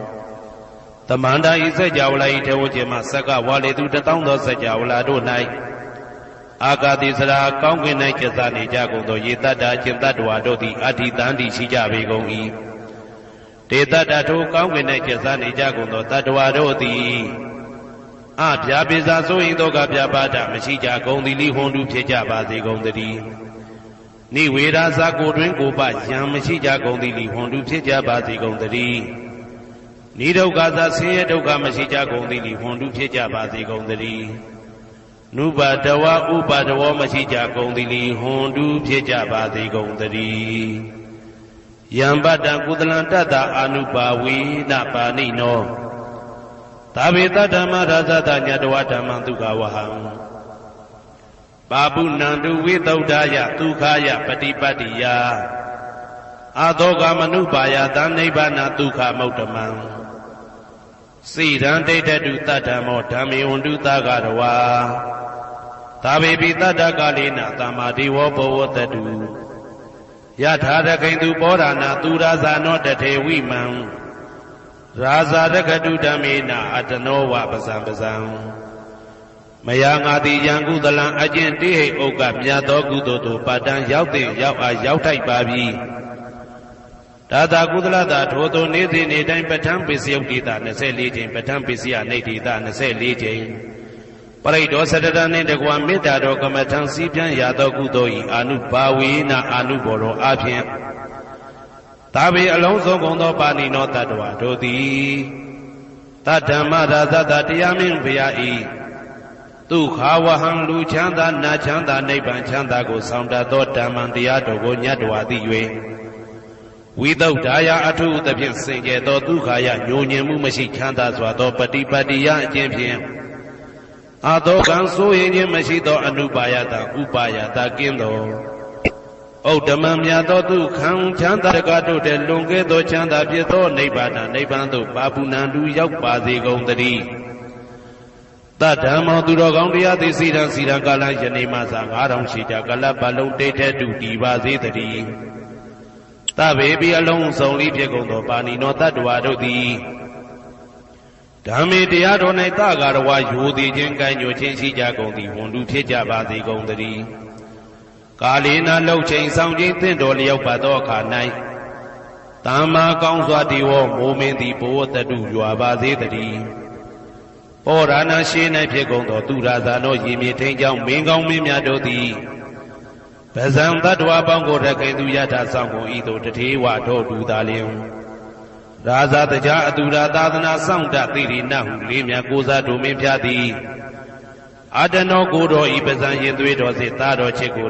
တမန္တာဤစัจ java လာဤထေဝကျေမသက္ကဝါလေသူတသောသောစัจ java လာတို့၌အာဂါတိစရာကောင်းကင်၌ကျက်စားနေကြကုန်သောယေတ္တကျင်တ္တဝါတို့သည်အာထိတန်တိရှိကြပေကုန်၏တေတ္တထိုကောင်းကင်၌ကျက်စားနေကြကုန်သောတတ္တဝါတို့သည်အဗျာပိဇာဆိုရင်သောကဗျာပါဒမရှိကြကုန်သည်လိဟွန်တုဖြစ်ကြပါစေကုန်သတည်းနိဝေဒသကိုတွင်ကိုပယံမရှိကြကုန်သည်လိဟွန်တုဖြစ်ကြပါစေကုန်သတည်းနိဒုက္ခသဆင်းရဲဒုက္ခမရှိကြကုန်သည်လိဟွန်တုဖြစ်ကြပါစေကုန်သတည်းနုပတဝဥပတဝမရှိကြကုန်သည်လိဟွန်တုဖြစ်ကြပါစေကုန်သတည်းယံပတ္တကုသလံတတ္တအာနုပါဝေနပါဏိနောသာဝေတဓမ္မရာဇတညတဝဓမ္မံဒုက္ခဝဟံပါပုဏ္ဏတုဝိသုဒ္ဓယဒုက္ခယပฏิပတ္တိယအာသောကမနုပါယသနိဗ္ဗာနဒုက္ခမௌတ္တမံစိရံဒိဋ္ဌတုတတ္တမောဓမ္မေဝန္တုသဂရဝါသာဝေပိတတ္တကာလေနသမ္မာဒေဝဘောဝတတုယထာရခိန်သူပောဓာနာသူရာဇာနောတထေဝိမံရာဇာရကတုဓမ္မေနအတနောဝပဇံပဇံမယငါတိယံကုသလံအကျင့်တိဟိဥက္ကမြတ်သောကုသိုလ်တို့ပါတံရောက်တဲ့ရောက်အားရောက်ထိုက်ပါပြီဒါသာကုသလတာထိုသို့နေ့စဉ်နေ့တိုင်းပဋ္ဌာန်းပိစယုတ်တိတာ24ကြိမ်ပဋ္ဌာန်းပိစယနိဋ္ဌိတာ24ကြိမ်ပရိဒောသတ္တနှင့်တကွာမေတ္တာတော်ကမ္မထံစည်းပြန်ရသောကုသိုလ်၏အာနုဘာဝေနအာနုဘောရောအဖြင့်သာဝေအလုံးစုံကုန်သောပါဏိနောတတ္တဝါတို့သည်တတ္တမရာဇတတရားမင်းဘုရား၏ဒုက္ခဝဟံလူချမ်းသာနာချမ်းသာနိဗ္ဗာန်ချမ်းသာကိုဆောင်တတ်သောဓမ္မံတရားတော်ကိုညတ်တော်သိ၍ဝိသုဒ္ဓါယအထုသဖြင့်စင်ကြယ်သောဒုက္ခယညိုညင်မှုမရှိချမ်းသာစွာသောပฏิပတ္တိယအကျင့်ဖြင့်အာသောကံဆိုရင်ခြင်းမရှိသောအနုပါယတဥပါယတကင်းသော ဩဓမ္မမြတ်သောသူခံချမ်းသာတကားတို့တဲ့လွန်ကဲသောချမ်းသာဖြစ်သောနိဗ္ဗာန်နိဗ္ဗာန်သို့ပါပုဏ္ဏတူရောက်ပါစေကုန်သတည်းတဓမ္မောသူတော်ကောင်းတရားသိစီရန်ကာလယနေ့မှစ9000ရှိကြကလပ်ပတ်လုံးတိတ်တဲ့တူတည်ပါစေတည်းတဗေပိအလုံးစုံလေးဖြစ်ကုန်သောပါဏိနောတတ္တဝါတို့သည်ဓမ္မေတရားတော်၌တကာရဝယူသည်ခြင်းကံညွှန်ခြင်းရှိကြကုန်သည်ဝန်လူဖြစ်ကြပါစေကုန်သတည်းကာလေနာလှုပ်ချိန်ဆောင်ခြင်းသင့်တော်လျောက်ပါသောအခါ၌သမ္မာကောင်းစွာတည်ဝမိုးမင်းသည်ဘိုးတတုရွာပါစေတည်းပောရဏရှိ၌ဖြစ်ကုန်သောသူရာဇာသောရေမြေထိန်ကြောင့်မင်းကောင်းမင်းများတို့သည်ဗဇံတတ္တဝါပေါင်းကိုရခင်သူယထာဆောင်ကုန်ဤသို့တထေဝတော်ဒူသာလျင်ရာဇာတရားအတူရာသာသနာဆောင်တသိရိနဟုလေးမြတ်ကိုစားတို့မင်းဖျားသည်အတနောကိုတော်ဤပဇံရင်သွေးတော်စေသားတော်ချစ်ကို